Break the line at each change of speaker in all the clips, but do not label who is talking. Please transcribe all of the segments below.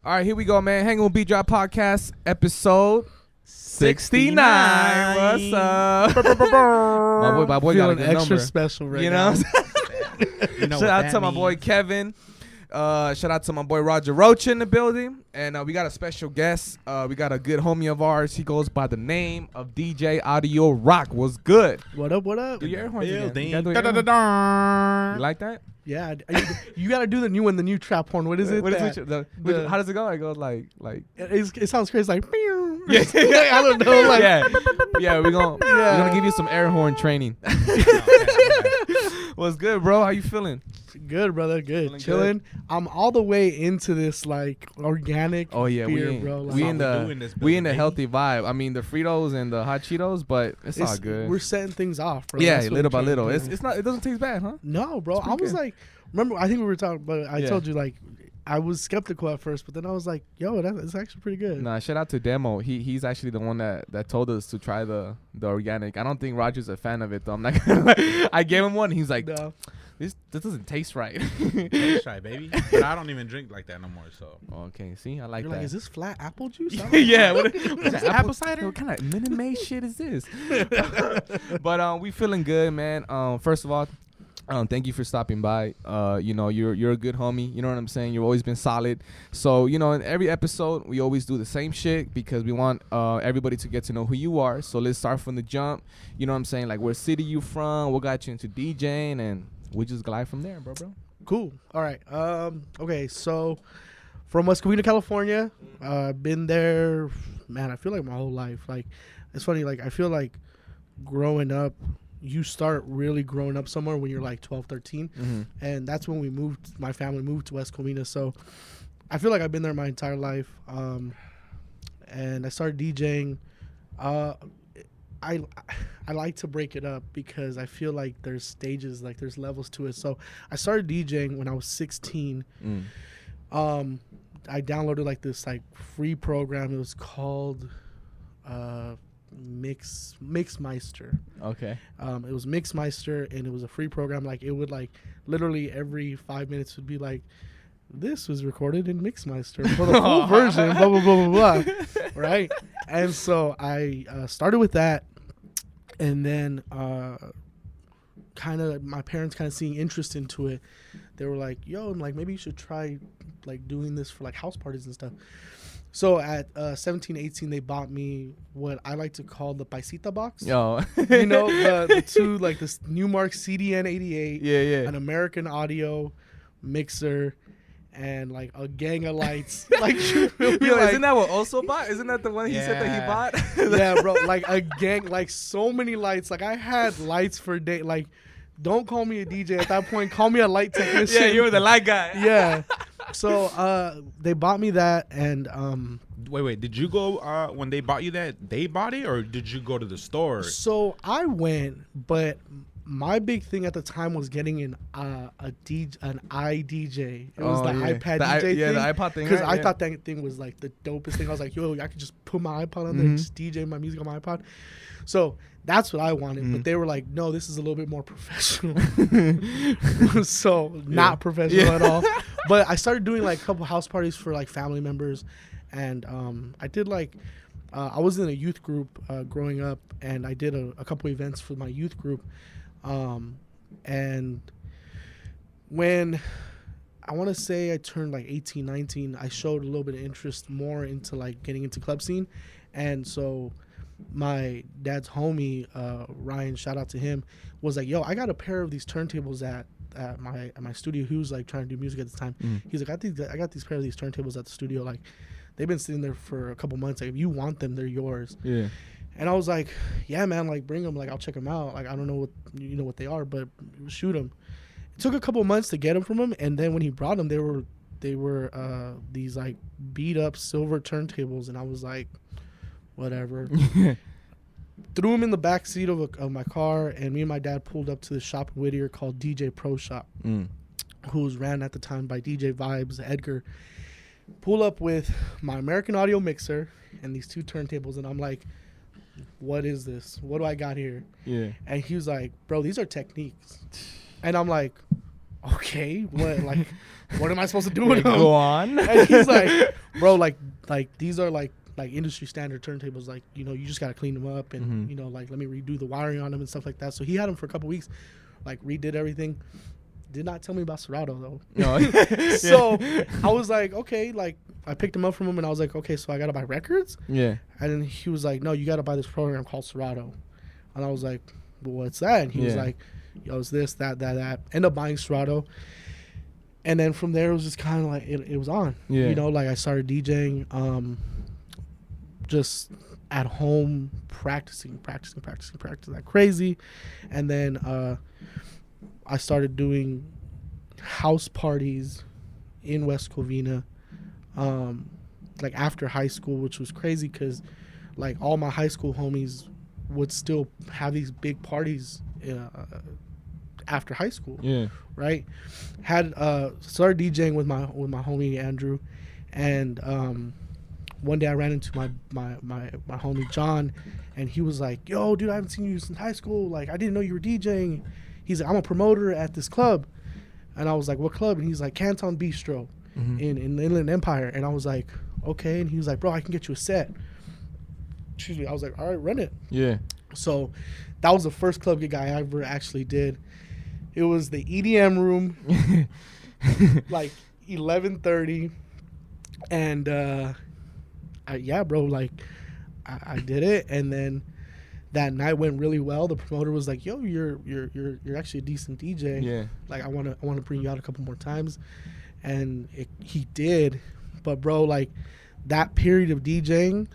All right, here we go, man. Hanging with Beatdrop podcast, episode 69. What's up? my boy got a good
extra
number.
Special right
you
now.
know? Shout out to my boy Kevin. Shout out to my boy Roger Roach in the building. And we got a special guest. We got a good homie of ours. He goes by the name of DJ Audiorokk. What's good?
What up? What up?
Do your air horns again. You,
You
like that?
Yeah, you gotta do the new one, the new trap horn. What is it?
What is it? How does it go? It goes like.
It sounds crazy, like.
Yeah.
I don't know. Like,
yeah. We're gonna give you some air horn training. What's good, bro? How you feeling?
Good, brother. Good.
Feeling
Chilling. I'm all the way into this like organic.
Oh yeah,
beer, bro. Like,
we in the healthy vibe. I mean the Fritos and the hot Cheetos, but it's all good.
We're setting things off, bro.
Yeah, little by little. It's not. It doesn't taste bad, huh?
No, bro. I was like, remember? I think we were talking, but I told you like. I was skeptical at first, but then I was like, yo, that's actually pretty good.
Nah, shout out to Demo. He's actually the one that told us to try the organic. I don't think Roger's a fan of it, though. I'm not gonna lie. I gave him one. He's like, no. This doesn't taste right.
Taste right, baby. But I don't even drink like that no more, so.
Okay, see? I like
You're
that.
like, is this flat apple juice?
Yeah. What is that,
apple cider?
What kind of Minute Maid shit is this? But we feeling good, man. First of all, thank you for stopping by. You're a good homie. You know what I'm saying? You've always been solid. So, in every episode, we always do the same shit because we want everybody to get to know who you are. So let's start from the jump. You know what I'm saying? Like, where city you from? What got you into DJing? And we just glide from there, bro.
Cool. All right. Okay, so from West Covina, California. Been there, man, I feel like my whole life. Like, it's funny. Like, I feel like growing up, you start really growing up somewhere when you're like 12, 13.
Mm-hmm. And
that's when my family moved to West Covina. So I feel like I've been there my entire life. And I started DJing. I like to break it up because I feel like there's stages, like there's levels to it. So I started DJing when I was 16. I downloaded like this like free program. It was called Mixmeister.
Okay.
It was Mixmeister, and it was a free program. Like, it would like literally every 5 minutes would be like, this was recorded in Mixmeister for the full version, blah blah blah blah blah. Right? And so I started with that, and then kind of my parents kind of seeing interest into it, they were like, yo, I'm like, maybe you should try like doing this for like house parties and stuff. So at 17, 18, they bought me what I like to call the Paisita box.
Yo.
The two, like this Newmark CDN 88,
an
American Audio mixer, and like a gang of lights. Like, yo,
isn't that what Oso bought? Isn't that the one he said that he bought?
Yeah, bro. Like a gang, like so many lights. Like I had lights for day. Like, don't call me a DJ at that point. Call me a light technician.
Yeah, you were the light guy.
Yeah. So they bought me that, and
Wait, did you go when they bought you that, they bought it, or did you go to the store?
So I went, but my big thing at the time was getting an iDJ. It was the iPad DJ thing.
Yeah, the iPod thing.
Because I thought that thing was like the dopest thing. I was like, yo, I could just put my iPod on there and just DJ my music on my iPod. So that's what I wanted. But they were like, no, this is a little bit more professional. So not professional at all. But I started doing like a couple house parties for like family members. And I did like, I was in a youth group growing up, and I did a couple events for my youth group. And when I want to say I turned like 18, 19, I showed a little bit of interest more into like getting into club scene. And so my dad's homie, Ryan, shout out to him, was like, yo, I got a pair of these turntables at my studio. He was like trying to do music at the time. He's like, I got these pair of these turntables at the studio. Like, they've been sitting there for a couple months. Like, if you want them, they're yours. Yeah. And I was like, yeah, man, like, bring them. Like, I'll check them out. Like, I don't know what they are, but shoot them. It took a couple months to get them from him. And then when he brought them, they were these like beat up silver turntables. And I was like, whatever. Threw them in the back seat of my car. And me and my dad pulled up to the shop in Whittier called DJ Pro Shop, who was ran at the time by DJ Vibes, Edgar. Pull up with my American Audio mixer and these two turntables, and I'm like, what is this? What do I got here? Yeah. And he was like, bro, these are techniques. And I'm like, okay, what am I supposed to do with them?
Go on.
And he's like, bro, like these are like industry standard turntables. Like, you know, you just gotta clean them up and you know, like, let me redo the wiring on them and stuff like that. So he had them for a couple weeks, like redid everything. Did not tell me about Serato though. No. So I was like, okay, like I picked him up from him and I was like, okay, so I gotta buy records.
Yeah.
And then he was like, no, you gotta buy this program called Serato. And I was like, well, what's that? And he was like, yo, it's this, that. End up buying Serato. And then from there, it was just kind of like, it was on. Yeah. You know, like I started DJing, just at home, practicing like crazy. And then I started doing house parties in West Covina, like after high school, which was crazy because like all my high school homies would still have these big parties after high school. Yeah. Right. Had started DJing with my homie Andrew, and one day I ran into my homie John, and he was like, "Yo, dude, I haven't seen you since high school. Like, I didn't know you were DJing." He's like, "I'm a promoter at this club," and I was like, "What club?" And he's like, "Canton Bistro in the Inland Empire." And I was like, "Okay." And he was like, "Bro, I can get you a set." Excuse me. I was like, "All right, run it." Yeah. So that was the first club gig I ever actually did. It was the EDM room, like 11:30, and bro, like I did it, and then that night went really well. The promoter was like, "Yo, you're actually a decent DJ. Yeah, like I want to bring you out a couple more times," and he did. But bro, like that period of DJing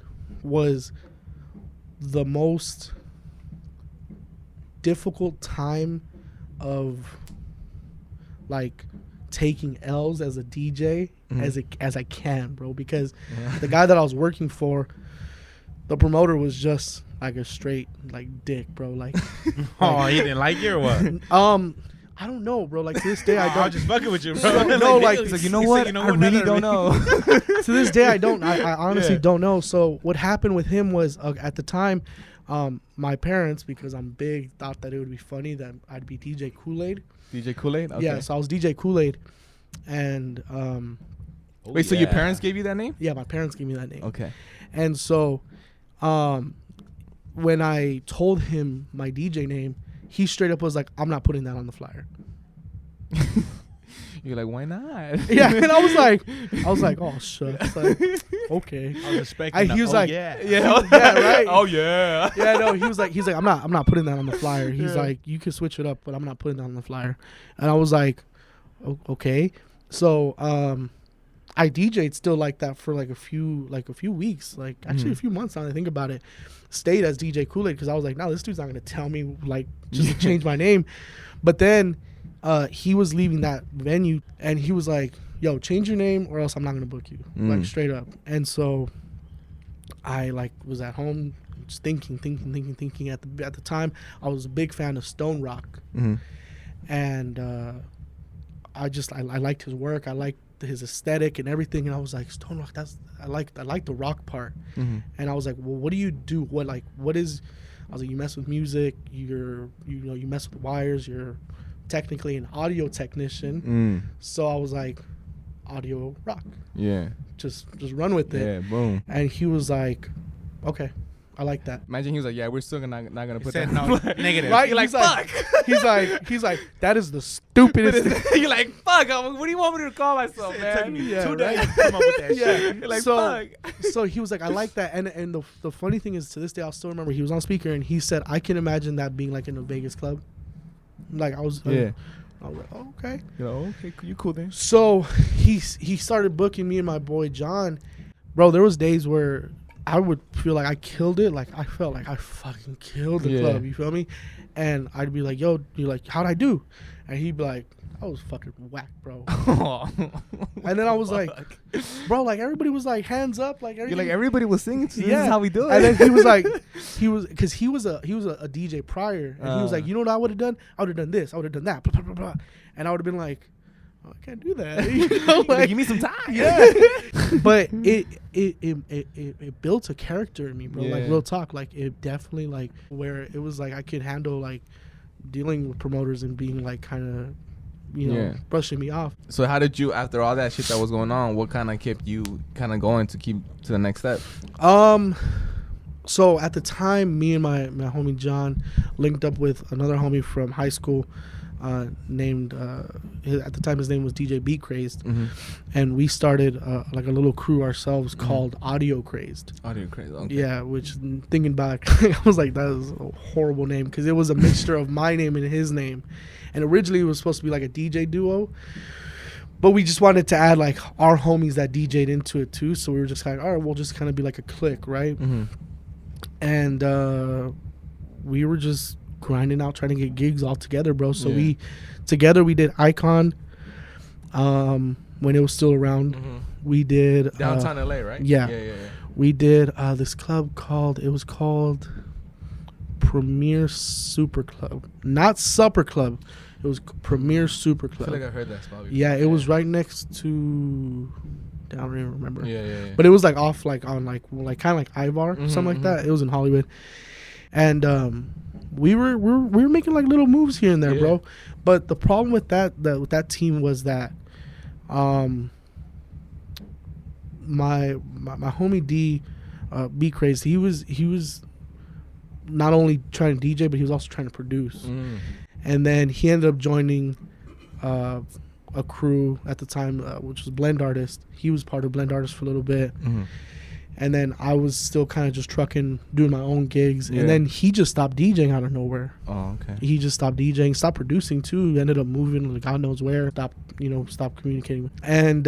was the most difficult time of like taking L's as a DJ as I can, bro, because the guy that I was working for, the promoter was just like a straight like dick, bro. Like,
oh, he didn't like you or what?
I don't know, bro. Like to this day, I don't.
I'm just fucking with you, bro.
So, no, like,
he's like, you know what? I really don't know.
To this day, I don't. I honestly don't know. So what happened with him was at the time, my parents, because I'm big, thought that it would be funny that I'd be DJ Kool-Aid.
DJ Kool-Aid? Okay.
Yeah, so I was DJ Kool-Aid. And
wait, so your parents gave you that name?
Yeah, my parents gave me that name.
Okay.
And so when I told him my DJ name, he straight up was like, "I'm not putting that on the flyer."
You're like, why not?
Yeah, and I was like, oh shucks, like, okay.
I was expecting.
He was like,
yeah,
right.
Oh yeah.
Yeah, no, he's like, I'm not putting that on the flyer. He's like, you can switch it up, but I'm not putting that on the flyer. And I was like, okay. So I DJ'd still like that for like a few weeks, like actually a few months now that I think about it. Stayed as DJ Kool-Aid because I was like, no, this dude's not gonna tell me like just to change my name. But then he was leaving that venue and he was like, yo, change your name or else I'm not gonna book you. Like straight up. And so I like was at home just thinking at the time. I was a big fan of Stone Rock. And I liked his work. I liked his aesthetic and everything, and I was like, Stone Rock, I like the rock part. And I was like, well, what do you do? I was like, you mess with music, you mess with wires, you're technically an audio technician. So I was like, Audiorokk. Yeah. Just run with it.
Yeah, boom.
And he was like, okay, I like that.
Imagine he was like, yeah, we're still not gonna put that.
No, negative.
Right?
You're like, fuck.
He's like, that is the stupidest thing.
You're like, fuck. What do you want me to call myself, man?
It took me 2
days
to come up with that shit.
You're like,
so,
fuck.
So he was like, I like that. And the funny thing is, to this day, I'll still remember he was on speaker and he said, I can imagine that being like in a Vegas club. Like I was like, oh, okay.
You know, okay, you cool then.
So he started booking me and my boy John. Bro, there was days where I would feel like I killed it. Like I felt like I fucking killed the club. You feel me? And I'd be like, yo, you're like, how'd I do? And he'd be like, I was fucking whack, bro. And then I was like, bro, like everybody was like hands up, like
you're like everybody was singing. So this is how we do it.
And then he was like, because he was a DJ prior, and he was like, you know what I would have done? I would have done this. I would have done that. Blah, blah, blah, blah. And I would have been like, oh, I can't do that. You know, like,
give me some time.
Yeah. But it built a character in me, bro. Yeah. Like real talk. Like it definitely like where it was like I could handle like dealing with promoters and being like kind of brushing me off.
So how did you, after all that shit that was going on, what kind of kept you kind of going to keep to the next step?
So at the time, me and my homie John linked up with another homie from high school, named at the time his name was DJ Beat Crazed, and we started like a little crew ourselves called Audio Crazed.
Audio Crazed, okay.
Yeah, which thinking back, I was like, that is a horrible name because it was a mixture of my name and his name, and originally it was supposed to be like a DJ duo. But we just wanted to add like our homies that DJ'd into it too, so we were just kind of, all right, we'll just kind of be like a clique, right? And we were just grinding out, trying to get gigs all together, bro. So we did Icon when it was still around. We did
downtown LA, right?
Yeah. We did this club called Premier Super Club, not Supper Club. It was Premier Super Club.
I feel like I heard that spot before.
Yeah, it was right next to, I don't even remember.
Yeah.
But it was like off, like on like kind of like Ivar, something like that. It was in Hollywood, and we were making like little moves here and there, bro. But the problem with that team was that, my homie D, B Crazed, he was not only trying to DJ, but he was also trying to produce. And then he ended up joining a crew at the time, which was Blend Artist. He was part of Blend Artist for a little bit. And then I was still kind of just trucking, doing my own gigs. And then he just stopped DJing out of nowhere.
Oh, okay.
He just stopped DJing, stopped producing too. Ended up moving to God knows where. Stopped communicating. And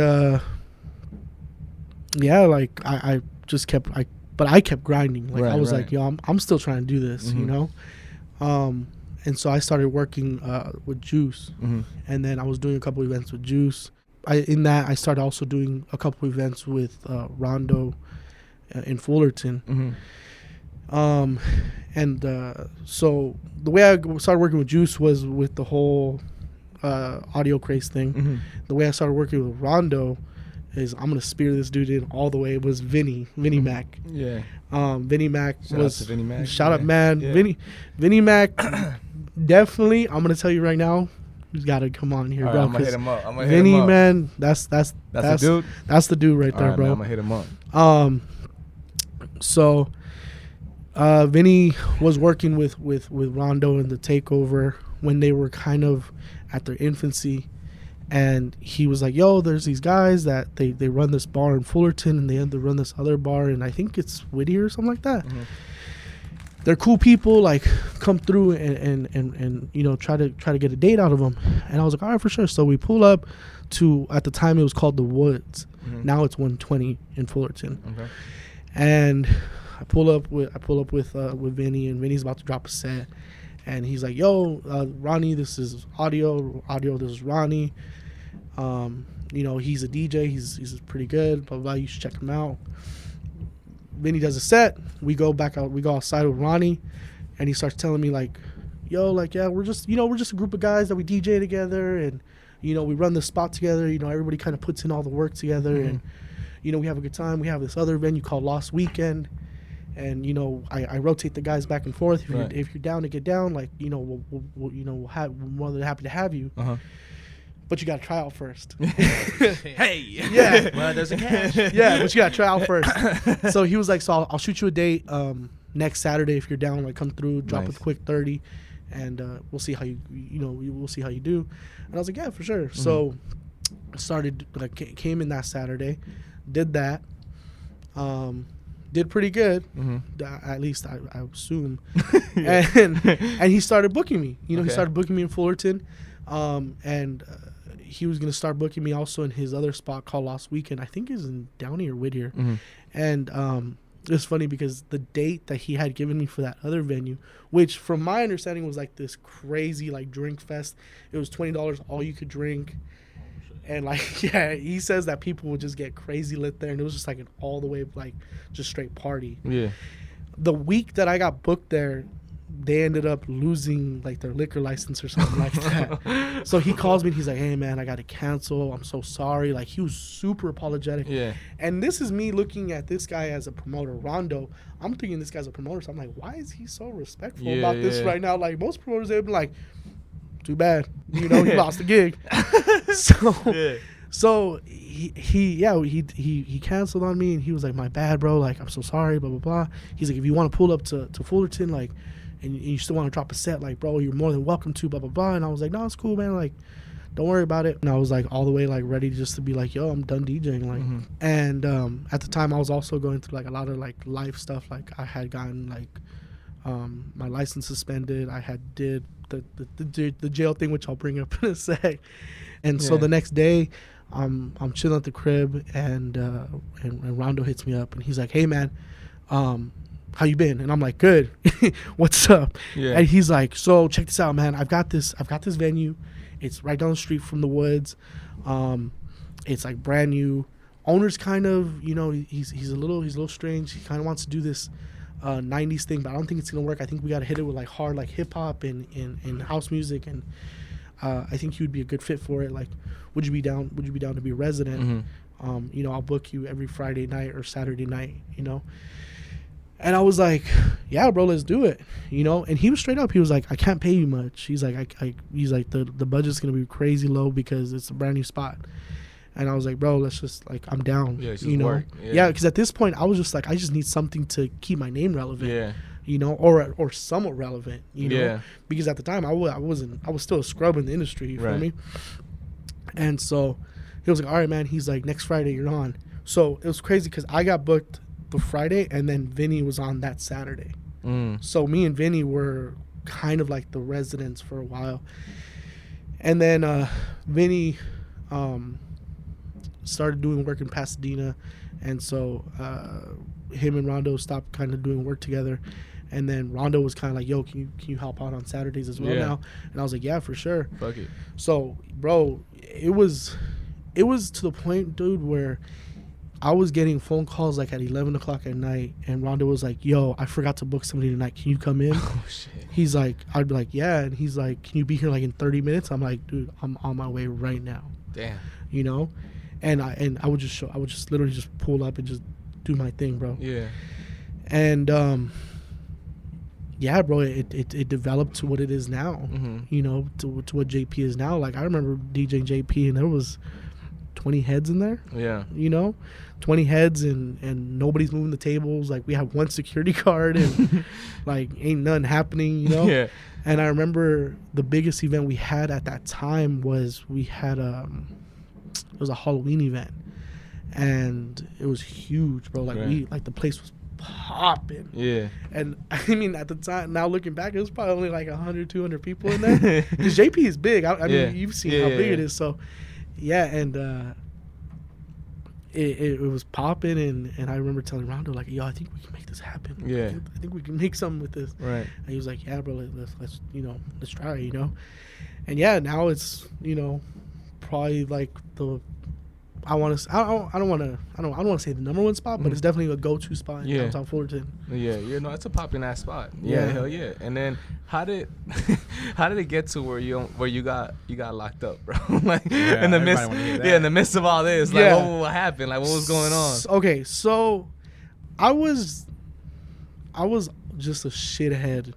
like I just kept, but I kept grinding. Like I was like, yo, I'm still trying to do this, you know? And so I started working with Juice, and then I was doing a couple events with Juice. I started also doing a couple events with Rondo in Fullerton. So the way I started working with Juice was with the whole audio craze thing. The way I started working with Rondo is I'm gonna spear this dude in all the way. It was Vinny Mac.
Yeah.
Vinny Mac was
Vinny Mac.
Shout out, man.
Yeah.
Vinny Mac. Definitely, I'm gonna tell you right now, he's got to come on here, bro.
I'm gonna hit him up.
Vinny, man, that's the
dude.
That's the dude right there,
right,
bro.
Man, I'm gonna hit him up.
So, Vinny was working with Rondo and the Takeover when they were kind of at their infancy, and he was like, "Yo, there's these guys that they run this bar in Fullerton, and they run this other bar, and I think it's Whittier or something like that." They're cool people, like come through and try to get a date out of them. And I was like, all right, for sure. So we pull up to, at the time it was called The Woods. Now it's 120 in Fullerton. Okay. And I pull up with Vinny, and Vinny's about to drop a set, and he's like, yo, Ronnie, this is audio, this is Ronnie. He's a DJ, he's pretty good, blah, blah, you should check him out. Vinny does a set. We go outside with Ronnie, and he starts telling me like, "Yo, like, yeah, we're just a group of guys that we DJ together, and we run the spot together. Everybody kind of puts in all the work together, and we have a good time. We have this other venue called Lost Weekend, and I rotate the guys back and forth. If you're down to get down, like, we're more than happy to have you." But you got to try out first.
Hey.
Yeah.
Well, there's a cash.
Yeah, but you got to try out first. So he was like, so I'll shoot you a date next Saturday if you're down. Like, come through, drop a quick 30, and we'll see how we'll see how you do. And I was like, yeah, for sure. So started, like, came in that Saturday, did that, did pretty good, at least I assume. And he started booking me. He started booking me in Fullerton, and he was going to start booking me also in his other spot called Lost Weekend. I think it's in Downey or Whittier. And it's funny because the date that he had given me for that other venue, which from my understanding was like this crazy like drink fest. It was $20 all you could drink. And like, yeah, he says that people would just get crazy lit there. And it was just like an all the way, like, just straight party. Yeah. The week that I got booked there, they ended up losing like their liquor license or something like that. So he calls me and he's like, hey man, I got to cancel. I'm so sorry. Like, he was super apologetic. Yeah. And this is me looking at this guy as a promoter, Rondo. I'm thinking this guy's a promoter. So I'm like, why is he so respectful about this right now? Like, most promoters, they'd be like, too bad. You know, he lost the gig. So,
Yeah.
so he canceled on me, and he was like, my bad, bro. Like, I'm so sorry, blah, blah, blah. He's like, if you want to pull up to Fullerton, like, and you still want to drop a set, like, bro, you're more than welcome to, blah, blah, blah. And I was like, no, it's cool, man. Like, don't worry about it. And I was like all the way like ready just to be like, yo, I'm done DJing. Like, and at the time I was also going through like a lot of like life stuff. Like I had gotten like my license suspended. I had did the jail thing, which I'll bring up in a sec. And so the next day, I'm chilling at the crib, and Rondo hits me up, and he's like, hey man, how you been? And I'm like, good. What's up?
Yeah.
And he's like, so check this out, man. I've got this venue. It's right down the street from the woods. It's like brand new. Owner's kind of, you know, he's a little strange. He kind of wants to do this 90s thing, but I don't think it's gonna work. I think we gotta hit it with like hard like hip hop and house music, and I think he would be a good fit for it. Like, would you be down to be a resident? You know, I'll book you every Friday night or Saturday night, you know. And I was like, yeah, bro, let's do it, you know. And he was straight up. He was like, I can't pay you much. He's like, he's like, the budget's gonna be crazy low because it's a brand new spot. And I was like, bro, let's just like, I'm down.
Yeah, just
you know.
work.
Yeah, because at this point, I was just like, I just need something to keep my name relevant.
Yeah.
You know, or somewhat relevant. You know.
Yeah.
Because at the time, I was still a scrub in the industry. You feel me? And so he was like, all right, man. He's like, next Friday you're on. So it was crazy because I got booked the Friday, and then Vinny was on that Saturday. So me and Vinny were kind of like the residents for a while. And then Vinny started doing work in Pasadena, and so him and Rondo stopped kind of doing work together. And then Rondo was kind of like, yo, can you help out on Saturdays as well now? And I was like, yeah, for sure.
Fuck it.
So, bro, it was to the point, dude, where I was getting phone calls like at 11 o'clock at night, and Rondo was like, yo, I forgot to book somebody tonight. Can you come in?
Oh, shit.
He's like, I'd be like, yeah. And he's like, can you be here like in 30 minutes? I'm like, dude, I'm on my way right now.
Damn.
You know? And I would just literally just pull up and just do my thing, bro.
Yeah.
And yeah, bro, it developed to what it is now. You know, to what JP is now. Like, I remember DJing JP, and there was 20 heads in there.
Yeah.
You know, 20 heads, and nobody's moving the tables. Like, we have one security guard, and like ain't nothing happening, you know.
Yeah.
And I remember the biggest event we had at that time was we had it was a Halloween event, and it was huge, bro. Like the place was popping.
Yeah.
And I mean, at the time, now looking back, it was probably only like 100, 200 people in there. Because JP is big. I mean, you've seen how big it is. So, yeah, and it was popping, and I remember telling Rondo, like, yo, I think we can make this happen.
Yeah.
I think we can make something with this.
Right.
And he was like, yeah, bro, let's let's try it, you know. And yeah, now it's, you know, probably like I don't want to say the number one spot, but it's definitely a go-to spot in downtown Fullerton.
Yeah, you know, it's a popping ass spot. Yeah, hell yeah. And then how did it get to where you got locked up, bro? Like in the midst of all this, like what happened? Like what was going on?
Okay, so I was just a shithead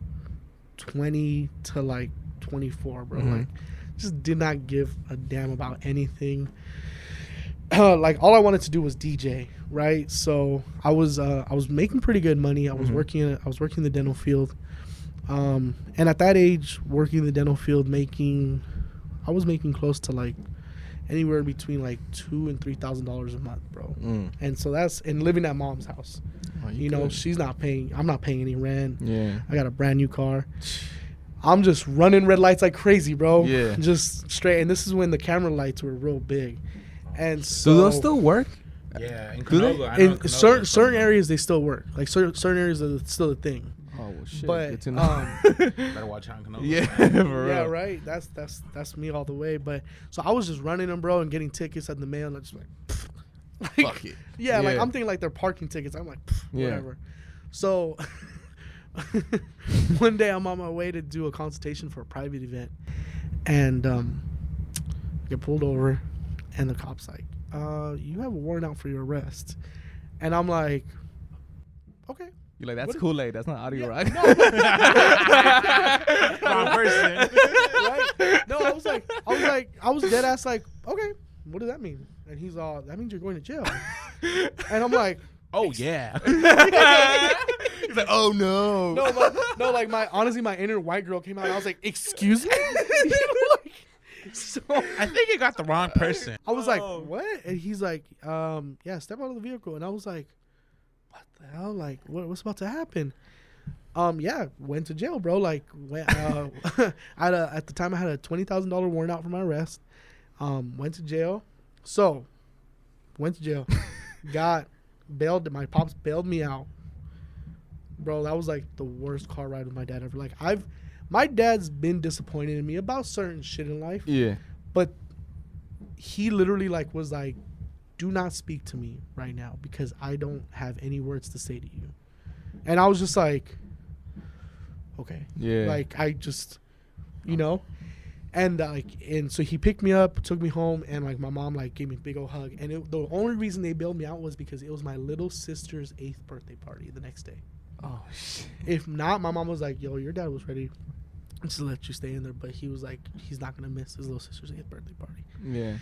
20 to like 24, bro. Like just did not give a damn about anything. Like all I wanted to do was DJ, right? So I was making pretty good money. I was working in the dental field, and at that age, working in the dental field, I was making close to like anywhere between like $2,000 and $3,000 a month, bro. And so and living at mom's house. Oh, you know, she's not paying. I'm not paying any rent. Yeah, I got a brand new car. I'm just running red lights like crazy, bro. Yeah, just straight. And this is when the camera lights were real big. And so,
do those still work?
Yeah, in
Convo, in certain areas they still work. Like certain areas are still a thing.
Oh well, shit.
But
good to know.
Better watch out in Convo.
Yeah, for
yeah,
real.
right. That's me all the way. But so I was just running them, bro, and getting tickets at the mail, and I just like
fuck it.
Yeah, like I'm thinking like they're parking tickets. I'm like whatever. So one day I'm on my way to do a consultation for a private event, and I get pulled over. And the cop's like, you have a warrant out for your arrest. And I'm like, okay.
You're like, that's Kool-Aid. That's not Audiorokk.
Wrong person.
Right? No, I was dead ass like, okay, what does that mean? And he's all, that means you're going to jail. And I'm like,
oh yeah.
He's like, oh no.
No, like honestly, my inner white girl came out. And I was like, excuse me. So
I think you got the wrong person.
I was like, what? And he's like, yeah, step out of the vehicle. And I was like, what the hell? Like, what's about to happen? Yeah, went to jail, bro. Like, at the time I had a $20,000 warrant out for my arrest. Went to jail. So, went to jail. Got bailed. My pops bailed me out. Bro, that was like the worst car ride with my dad ever. Like, my dad's been disappointed in me about certain shit in life.
Yeah.
But he literally like was like, do not speak to me right now because I don't have any words to say to you. And I was just like, okay.
Yeah.
Like, I just, you know. And so he picked me up, took me home, and like my mom like gave me a big old hug. And the only reason they bailed me out was because it was my little sister's 8th birthday party the next day.
Oh shit.
If not, my mom was like, yo, your dad was ready to let you stay in there, but he was like, he's not gonna miss his little sister's 8th birthday party.
Yeah.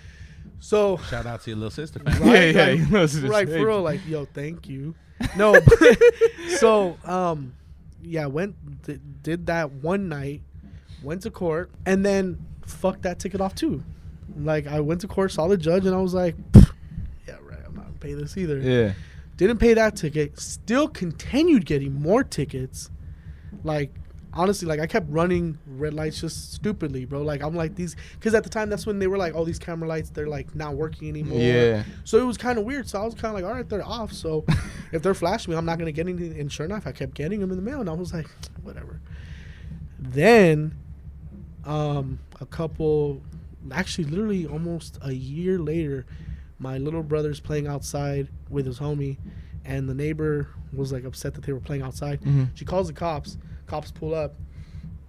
So
Shout out to your little sister.
right,
Yeah.
right, for real, like, yo, thank you. No, so yeah, did that one night, went to court, and then fucked that ticket off too. Like, I went to court, saw the judge, and I was like, yeah, right, I'm not gonna pay this either.
Yeah.
Didn't pay that ticket. Still continued getting more tickets. Like, honestly, like, I kept running red lights just stupidly, bro. Like, I'm like, these, because at the time, that's when they were like, all these camera lights, they're like not working anymore.
Yeah.
So it was kind of weird. So I was kind of like, all right, they're off. So if they're flashing me, I'm not going to get anything. And sure enough, I kept getting them in the mail. And I was like, whatever. Then actually literally almost a year later, my little brother's playing outside with his homie, and the neighbor was like upset that they were playing outside.
Mm-hmm.
She calls the cops. Cops pull up,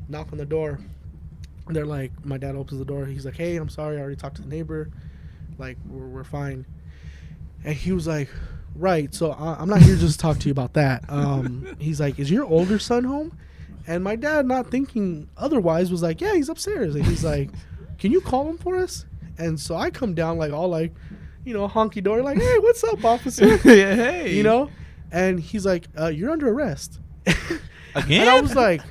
knock on the door. And they're like, my dad opens the door. He's like, hey, I'm sorry. I already talked to the neighbor. Like, we're fine. And he was like, right. So I'm not here just to talk to you about that. He's like, is your older son home? And my dad, not thinking otherwise, was like, yeah, he's upstairs. And he's like, can you call him for us? And so I come down like all like, you know, honky dory, like, hey, what's up, officer?
Yeah, hey.
You know? And he's like, you're under arrest.
Again?
And I was like,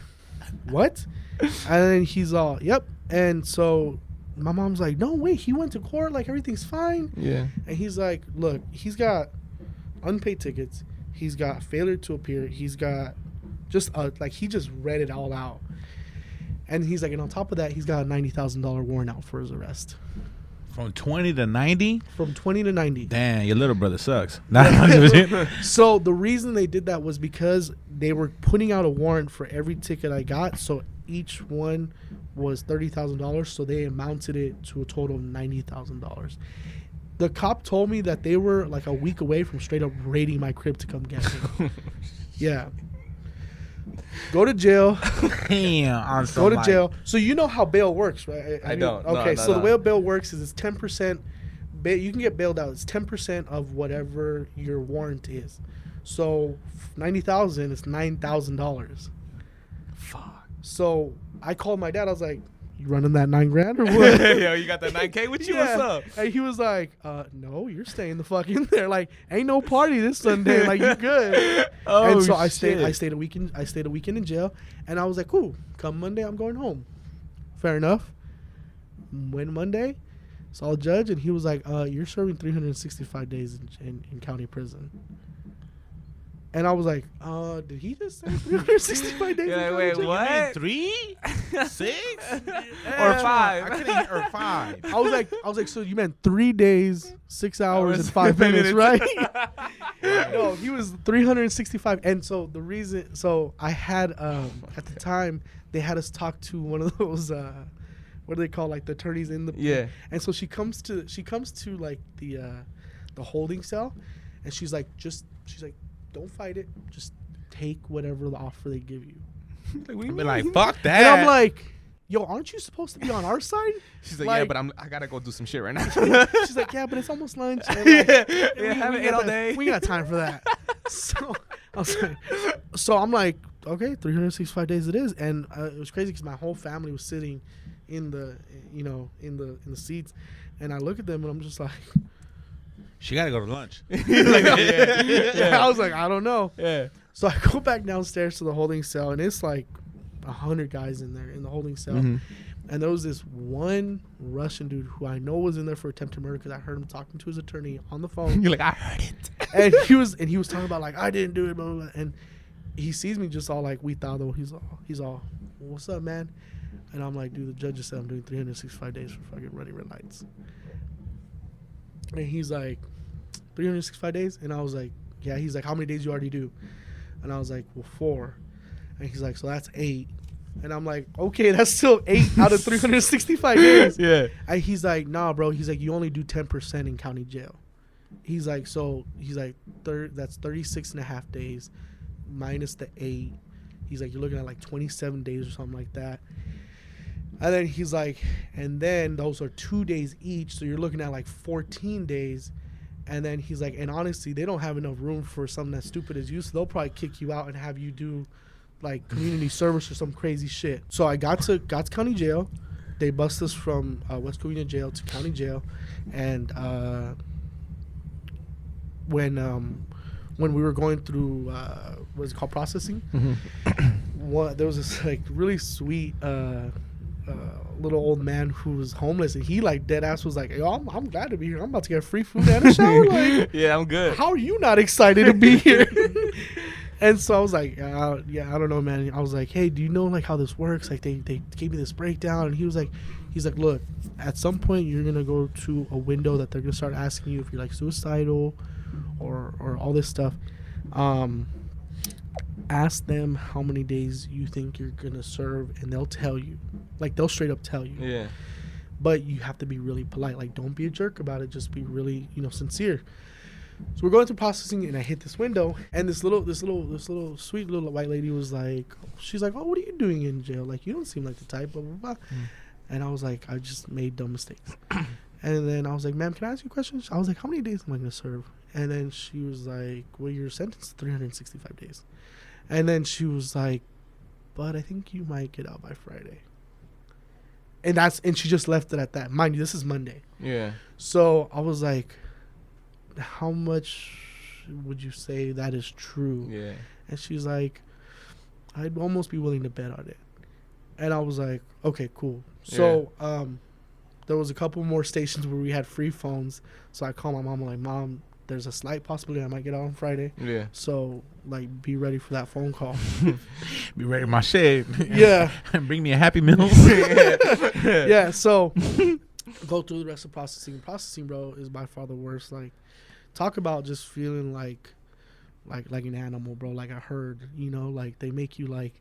what? And then he's all, yep. And so my mom's like, no, wait, he went to court. Like, everything's fine.
Yeah.
And he's like, look, he's got unpaid tickets. He's got failure to appear. He's got just, like, he just read it all out. And he's like, and on top of that, he's got a $90,000 warrant out for his arrest.
From 20 to 90?
From 20 to 90.
Damn, your little brother sucks.
So the reason they did that was because they were putting out a warrant for every ticket I got. So each one was $30,000. So they amounted it to a total of $90,000. The cop told me that they were like a week away from straight up raiding my crib to come get me. Yeah. Go to jail.
Damn.
Go to jail. So you know how bail works, right?
I don't.
Okay,
No,
so the way bail works is it's 10%. You can get bailed out. It's 10% of whatever your warrant is. So $90,000 is $9,000.
Fuck.
So I called my dad. I was like, "You running that $9,000 or what?"
Yo, you got that 9K with you?
Yeah.
What's up?
And he was like, "No, you're staying the fuck in there. Like, ain't no party this Sunday. Like, you good."
Oh,
and so I
shit.
stayed a weekend in jail, and I was like, cool. Come Monday, I'm going home. Fair enough. Went Monday, saw a judge, and he was like, you're serving 365 days in county prison. And I was like, did he just say 365 days?
Yeah,
in
wait,
county
what?
3? 6?
Or 5?
I couldn't hear, or 5.
I was like, so you meant 3 days, 6 hours, and 5 minutes, right? No, he was 365. And so the reason, so I had, at the time, they had us talk to one of those, what do they call, like, the attorneys in the,
Yeah.
And so she comes to like the holding cell, and she's like, don't fight it, just take whatever the offer they give you.
Like, what do you
I'd be
mean?
like, fuck that.
And I'm like, yo, aren't you supposed to be on our side?
She's like, yeah, but I gotta go do some shit right now.
She's like, yeah, but it's almost lunch. And like,
yeah, haven't ate all day.
We got time for that. So I was like, So I'm like, okay, 365 days it is. And it was crazy because my whole family was sitting in the, in the seats. And I look at them and I'm just like,
She got to go to lunch.
Like, yeah.
I was like, I don't know.
Yeah.
So I go back downstairs to the holding cell, and it's like 100 guys in there in the holding cell.
Mm-hmm.
And there was this one Russian dude who I know was in there for attempted murder because I heard him talking to his attorney on the phone.
You're like, I heard it.
And he was talking about like, I didn't do it, blah, blah, blah. And he sees me just all like weetado. He's all, what's up, man? And I'm like, dude, the judge just said I'm doing 365 days for fucking running red lights. And he's like, 365 days? And I was like, yeah. He's like, how many days you already do? And I was like, well, 4. And he's like, so that's 8. And I'm like, okay, that's still 8 out of 365 days.
Yeah.
And he's like, nah, bro. He's like, you only do 10% in county jail. He's like, that's 36 and a half days minus the 8. He's like, you're looking at like 27 days or something like that. And then he's like, and then those are 2 days each. So you're looking at like 14 days. And then he's like, and honestly, they don't have enough room for something as stupid as you. So they'll probably kick you out and have you do like community service or some crazy shit. So I got to county jail. They bust us from West Covina jail to county jail. And when we were going through, what is it called, processing, there was this like really sweet little old man who was homeless, and he like dead ass was like, yo, I'm glad to be here. I'm about to get free food and a shower. Like,
yeah, I'm good.
How are you not excited to be here? And so I was like, I don't know, man. I was like, hey, do you know like how this works? Like they gave me this breakdown, and he's like, look, at some point you're gonna go to a window that they're gonna start asking you if you're like suicidal or all this stuff. Ask them how many days you think you're gonna serve, and they'll tell you. Like, they'll straight up tell you. Yeah. But you have to be really polite. Like, don't be a jerk about it. Just be really, sincere. So we're going through processing, and I hit this window, and this little sweet little white lady was like, she's like, oh, what are you doing in jail? Like, you don't seem like the type, blah, blah, blah. And I was like, I just made dumb mistakes. And then I was like, ma'am, can I ask you a question? I was like, how many days am I going to serve? And then she was like, well, you're sentenced to 365 days. And then she was like, but I think you might get out by Friday. And she just left it at that. Mind you, this is Monday. Yeah. So I was like, how much would you say that is true? Yeah. And she's like, I'd almost be willing to bet on it. And I was like, okay, cool. So there was a couple more stations where we had free phones. So I called my mom. I'm like, Mom, there's a slight possibility I might get out on Friday. Yeah. So, like, be ready for that phone call.
Be ready for my shade.
Yeah.
And bring me a Happy Meal.
Yeah. So, go through the rest of processing. Processing, bro, is by far the worst. Like, talk about just feeling like an animal, bro. Like a herd, like they make you like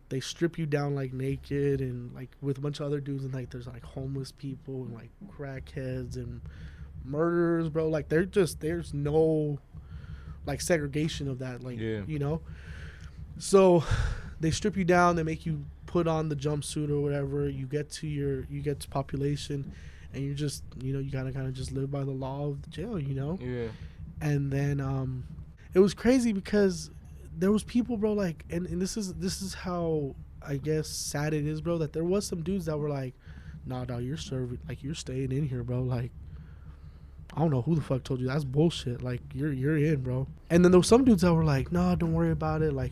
they strip you down like naked and like with a bunch of other dudes, and like there's like homeless people and like crackheads and murderers, bro. Like there's no like segregation of that, like so they strip you down, they make you put on the jumpsuit or whatever. You get to population, and you're just you gotta kind of just live by the law of the jail, and then it was crazy because there was people, bro, like, and this is how I guess sad it is, bro, that there was some dudes that were like, nah, you're serving, like, you're staying in here, bro, like, I don't know who the fuck told you that's bullshit. Like, you're in, bro. And then there were some dudes that were like, no, don't worry about it. Like,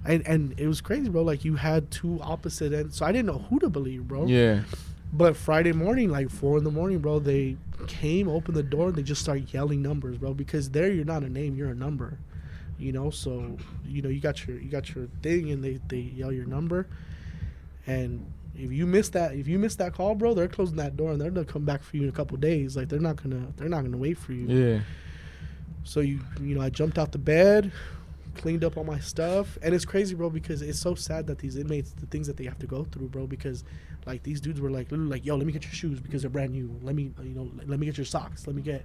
and it was crazy, bro. Like, you had two opposite ends. So I didn't know who to believe, bro. Yeah. But Friday morning, like 4 a.m, bro, they came, opened the door, and they just started yelling numbers, bro. Because there, you're not a name, you're a number. So you got your thing, and they yell your number. And if you miss that call, bro, they're closing that door, and they're gonna come back for you in a couple of days. Like, they're not gonna wait for you. Yeah. So I jumped out the bed, cleaned up all my stuff, and it's crazy, bro, because it's so sad that these inmates, the things that they have to go through, bro, because like these dudes were like literally like, yo, let me get your shoes because they're brand new. Let me get your socks. Let me get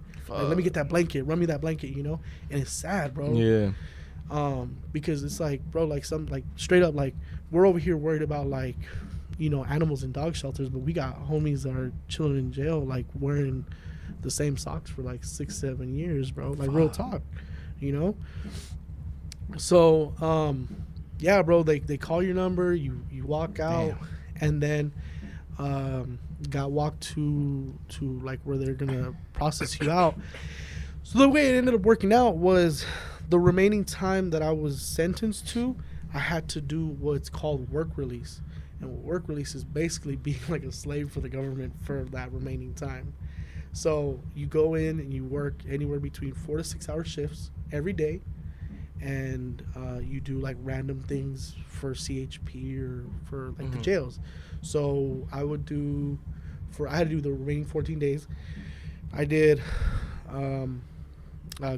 that blanket. Run me that blanket, and it's sad, bro. Yeah. Because it's like, bro, like some like straight up like we're over here worried about like animals in dog shelters, but we got homies that are chilling in jail like wearing the same socks for like 6-7 years, bro. Like, real talk, So, yeah, bro, they call your number, you walk out, and then got walked to like where they're gonna process you out. So the way it ended up working out was the remaining time that I was sentenced to, I had to do what's called work release. And work release is basically being like a slave for the government for that remaining time. So you go in and you work anywhere between 4 to 6 hour shifts every day. And you do like random things for CHP or for like the jails. So I had to do the remaining 14 days. I did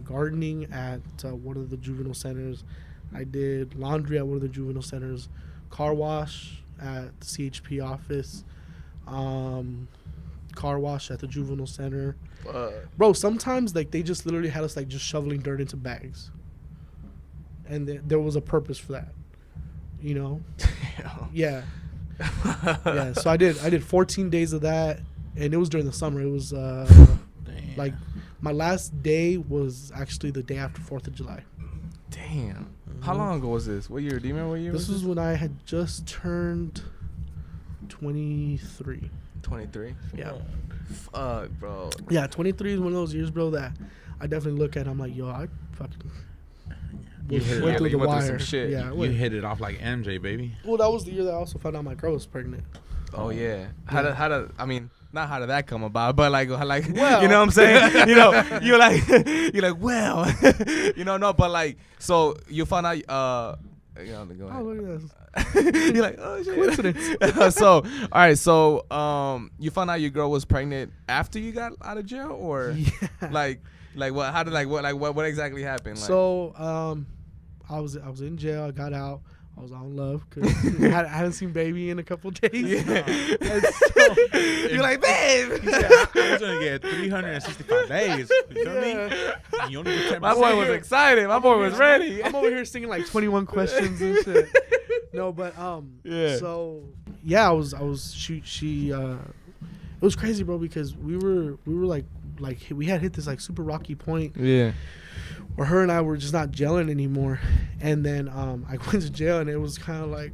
gardening at one of the juvenile centers. I did laundry at one of the juvenile centers, car wash at the CHP office, car wash at the juvenile center. Bro, sometimes like they just literally had us like just shoveling dirt into bags. And there was a purpose for that, you know? Yeah. Yeah, so I did 14 days of that, and it was during the summer. It was like my last day was actually the day after 4th of July.
Damn. How long ago was this? What year? Do you remember what year?
This was when I had just turned 23.
23?
Yeah.
Fuck, bro.
Yeah, 23 is one of those years, bro, that I definitely look at. I'm like, yo, I fucking
You hit
went
it
through the
went through
wire.
some shit.
Yeah, I
You
went.
hit it off like MJ, baby.
Well, that was the year that I also found out my girl was pregnant.
Oh yeah. How did I mean, not how did that come about, but like
Well.
you know what I'm saying? You know, you're like, well, you know, no, but like, so you found out you know, go ahead.
Oh, look at this.
You're like, oh shit.
Coincidence.
So, all right, so you found out your girl was pregnant after you got out of jail, or
Yeah.
like what? How did what exactly happened? Like,
So, I was in jail. I got out. I was on love because I hadn't seen baby in a couple days.
Yeah.
And so,
you're like, babe.
He said, I was gonna get 365 days. You feel me? And you only get 10%.
My boy was excited. My boy was ready.
I'm over here singing like 21 questions and shit. No, but
Yeah.
So yeah, I was she it was crazy, bro, because we were like we had hit this like super rocky point
Yeah.
where her and I were just not gelling anymore. And then I went to jail, and it was kind of like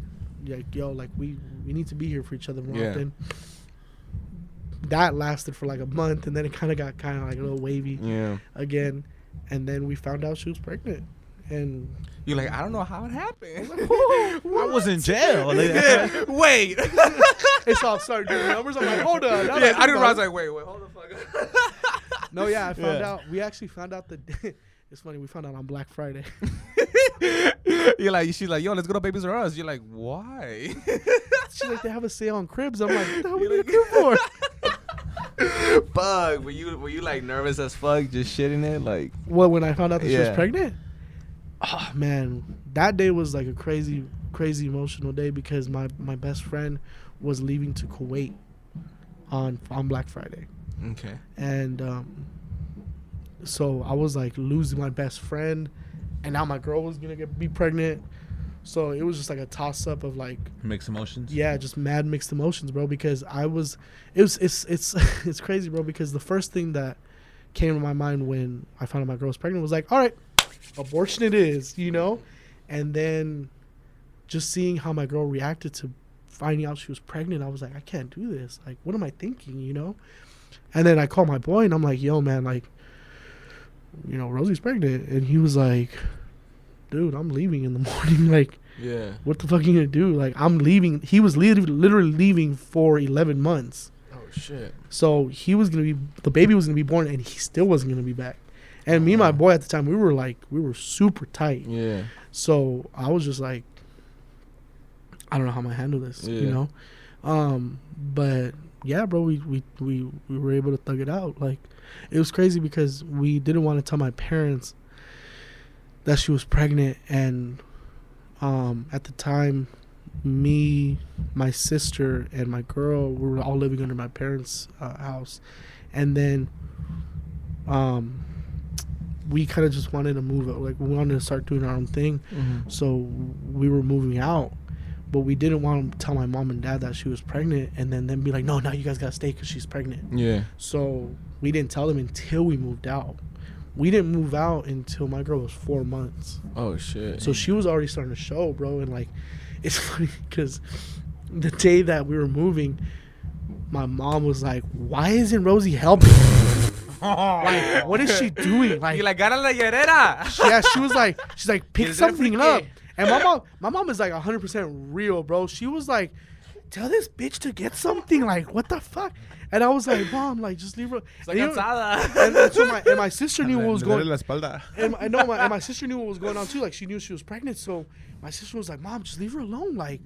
yo, like we need to be here for each other more often. That lasted for like a month, and then it kind of got like a little wavy again. And then we found out she was pregnant. And
you're like, I don't know how it happened.
I was in jail.
Yeah. Wait.
it's all started doing numbers. I'm like, hold on.
Yeah, I didn't realize, like, wait, hold the fuck up.
No, yeah, I found out. We actually found out it's funny. We found out on Black Friday.
She's like, yo, let's go to Babies R Us. You're like, why?
She's like, they have a sale on cribs. I'm like, what the hell we gonna do for?
Fuck, were you like nervous as fuck, just shitting it, like?
Well, when I found out that she was
Yeah.
pregnant, oh man, that day was like a crazy emotional day because my best friend was leaving to Kuwait on Black Friday.
Okay.
And so I was like losing my best friend, and now my girl was gonna be pregnant. So it was just like a toss up of like
Mixed emotions.
yeah, just mad mixed emotions, bro. Because it's crazy, bro. Because the first thing that came to my mind when I found out my girl was pregnant was like, all right, abortion it is, you know. And then just seeing how my girl reacted to finding out she was pregnant, I was like, I can't do this. Like, what am I thinking, you know? And then I called my boy, and I'm like, yo, man, like, you know, Rosie's pregnant. And he was like, dude, I'm leaving in the morning. Like,
Yeah.
what the fuck are you gonna do? Like, I'm leaving. He was literally leaving for 11 months.
Oh shit.
So the baby was gonna be born, and he still wasn't gonna be back. And me and my boy at the time, we were super tight.
Yeah.
So I was just like, I don't know how I'm gonna handle this, you know. But yeah, bro, we were able to thug it out. Like, it was crazy because we didn't want to tell my parents that she was pregnant, and at the time, me, my sister, and my girl, we were all living under my parents' house. And then we kind of just wanted to move it. Like, we wanted to start doing our own thing.
Mm-hmm.
So we were moving out, but we didn't want to tell my mom and dad that she was pregnant, and then be like, no, now you guys got to stay because she's pregnant.
Yeah.
So we didn't tell them until we moved out. we didn't move out until my girl was 4 months.
Oh shit.
So she was already starting to show, bro. And like, it's funny because the day that we were moving, my mom was like, "Why isn't Rosie helping? Like, what is she doing?" Like,
you like got la llerera.
yeah, she's like, pick something up. And my mom is like 100% real, bro. She was like, tell this bitch to get something. Like, what the fuck? And I was like, Mom, like, just leave her. And so my sister knew what was going on. And my sister knew what was going on too. Like, she knew she was pregnant. So my sister was like, Mom, just leave her alone. Like,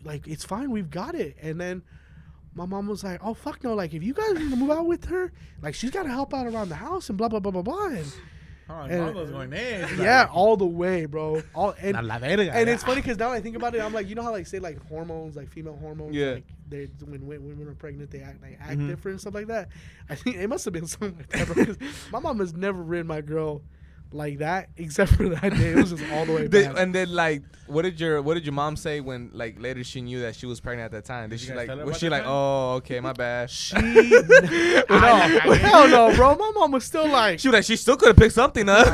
like, it's fine. We've got it. And then my mom was like, oh, fuck no. Like, if you guys need to move out with her, like, she's got to help out around the house and blah, blah, blah, blah, blah. And
Rondo's going in.
Yeah, all the way, bro. And it's funny because now I think about it, I'm like, you know how like say like hormones, like female hormones, like they when women are pregnant, they act different and stuff like that. I think it must have been something like that, bro. Because my mom has never ridden my girl like that, except for that day. It was just all the way back.
And then like, what did your mom say when like later she knew that she was pregnant at that time? Did she like was she like, oh, okay, my bad?
She hell no, bro. My mom was still like,
she still could have picked something up.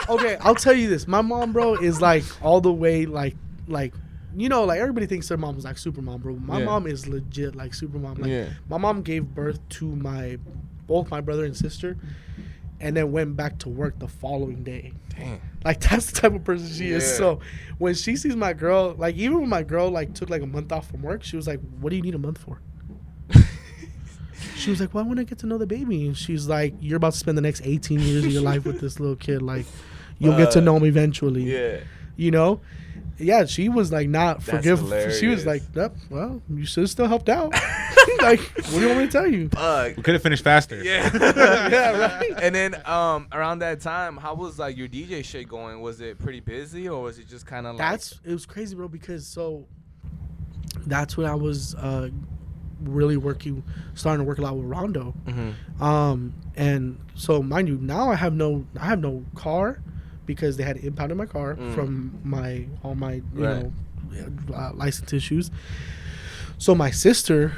Okay, I'll tell you this. My mom, bro, is like all the way like you know, like everybody thinks their mom is like super mom, bro. My mom is legit like super mom. Like, my mom gave birth to both my brother and sister, and then went back to work the following day.
Damn.
Like, that's the type of person she is. So when she sees my girl, like, even when my girl like took like a month off from work, she was like, what do you need a month for? She was like, well, I want to get to know the baby. And she's like, you're about to spend the next 18 years of your life with this little kid. Like, you'll get to know him eventually. Yeah. You know? Yeah, she was like not forgiving. She was like, yep, well, you should have still helped out. Like, what do you want me to tell you?
We could have finished faster.
Yeah. Yeah, right. And then around that time, how was like your DJ shit going? Was it pretty busy or was it just kind of like...
It was crazy, bro, because that's when I was really starting to work a lot with Rondo. Mm-hmm. And so mind you, now I have no car because they had impounded my car from all my license issues. So my sister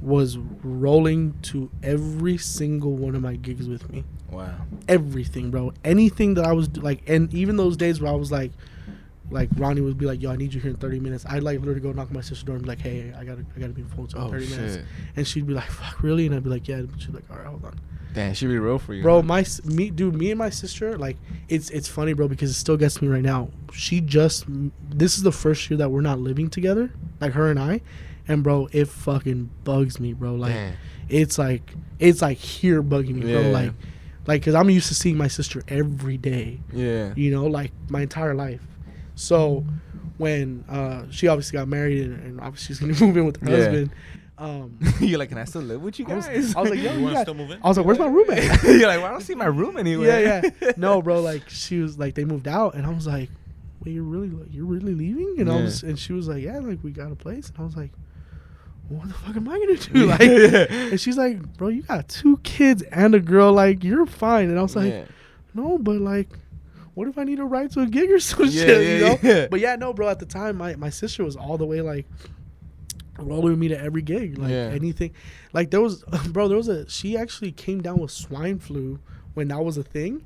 was rolling to every single one of my gigs with me.
Wow.
Everything, bro. Anything that I was like, and even those days where I was like Ronnie would be like, yo, I need you here in 30 minutes. I'd like literally go knock on my sister's door and be like, hey, I gotta be in Fulton in 30 minutes. And she'd be like, fuck, really? And I'd be like, yeah. And she'd be like, all right, hold on.
Damn, she'd be real for you,
bro. Me and my sister, like, it's funny, bro, because it still gets me right now. This is the first year that we're not living together, like her and I, and bro, it fucking bugs me, bro. Like, it's like here bugging me, bro. Like, because I'm used to seeing my sister every day. Yeah. You know, like my entire life. So when she obviously got married and obviously she's gonna move in with her husband.
You're like, can I still live with you guys?
I was like, yo,
you want to still move in?
I was like, where's my roommate?
You're like, well, I don't see my room anywhere.
Yeah. No, bro, like she was like, they moved out, and I was like, wait, you're really leaving? And and she was like, yeah, like we got a place, and I was like, well, what the fuck am I gonna do? Like, and she's like, bro, you got 2 kids and a girl, like you're fine. And I was like, no, but like, what if I need a ride to a gig or some shit? You know? But yeah, no, bro. At the time, my sister was all the way like rolling with me to every gig, like anything. Like there was she actually came down with swine flu when that was a thing,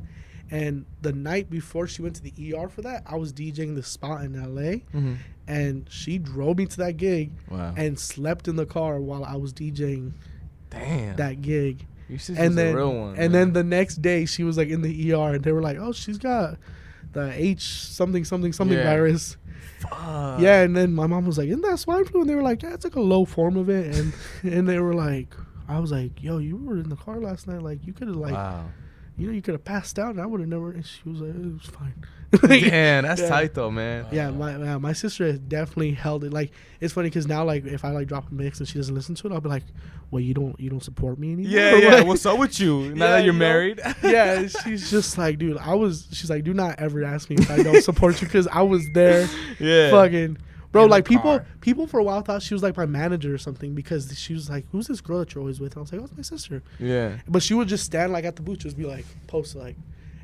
and the night before she went to the ER for that, I was DJing the spot in LA, and she drove me to that gig and slept in the car while I was DJing.
Damn.
That gig.
And then, a real one,
and then the next day she was like in the ER, and they were like, oh, she's got the H something virus. Fuck. Yeah, and then my mom was like, isn't that swine flu? And they were like, yeah, it's like a low form of it. And they were like, I was like, yo, you were in the car last night, like you could have like you could have passed out and I would have never. And she was like, it was fine. Like,
damn, that's tight though, man.
Yeah, my sister has definitely held it. Like, it's funny because now, like, if I like drop a mix and she doesn't listen to it, I'll be like, well, you don't support me anymore.
Yeah. Like, what's up with you now that you're married?
Yeah, she's just like, dude, she's like, do not ever ask me if I don't support you, because I was there. Fucking. Bro, like people for a while thought she was like my manager or something, because she was like, who's this girl that you're always with? And I was like, oh, it's my sister. Yeah. But she would just stand like at the booth, just be like, post like.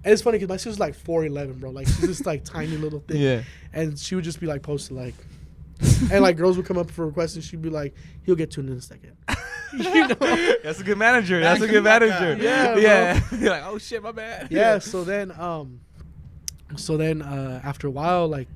And it's funny because my sister's like 4'11", bro. Like, she's this like tiny little thing. Yeah. And she would just be like posted like, and like girls would come up for requests and she'd be like, he'll get to it in a second. You know?
That's a good manager. That's a good manager.
Yeah,
yeah. You're like, oh shit, my bad.
Yeah. So then after a while, like,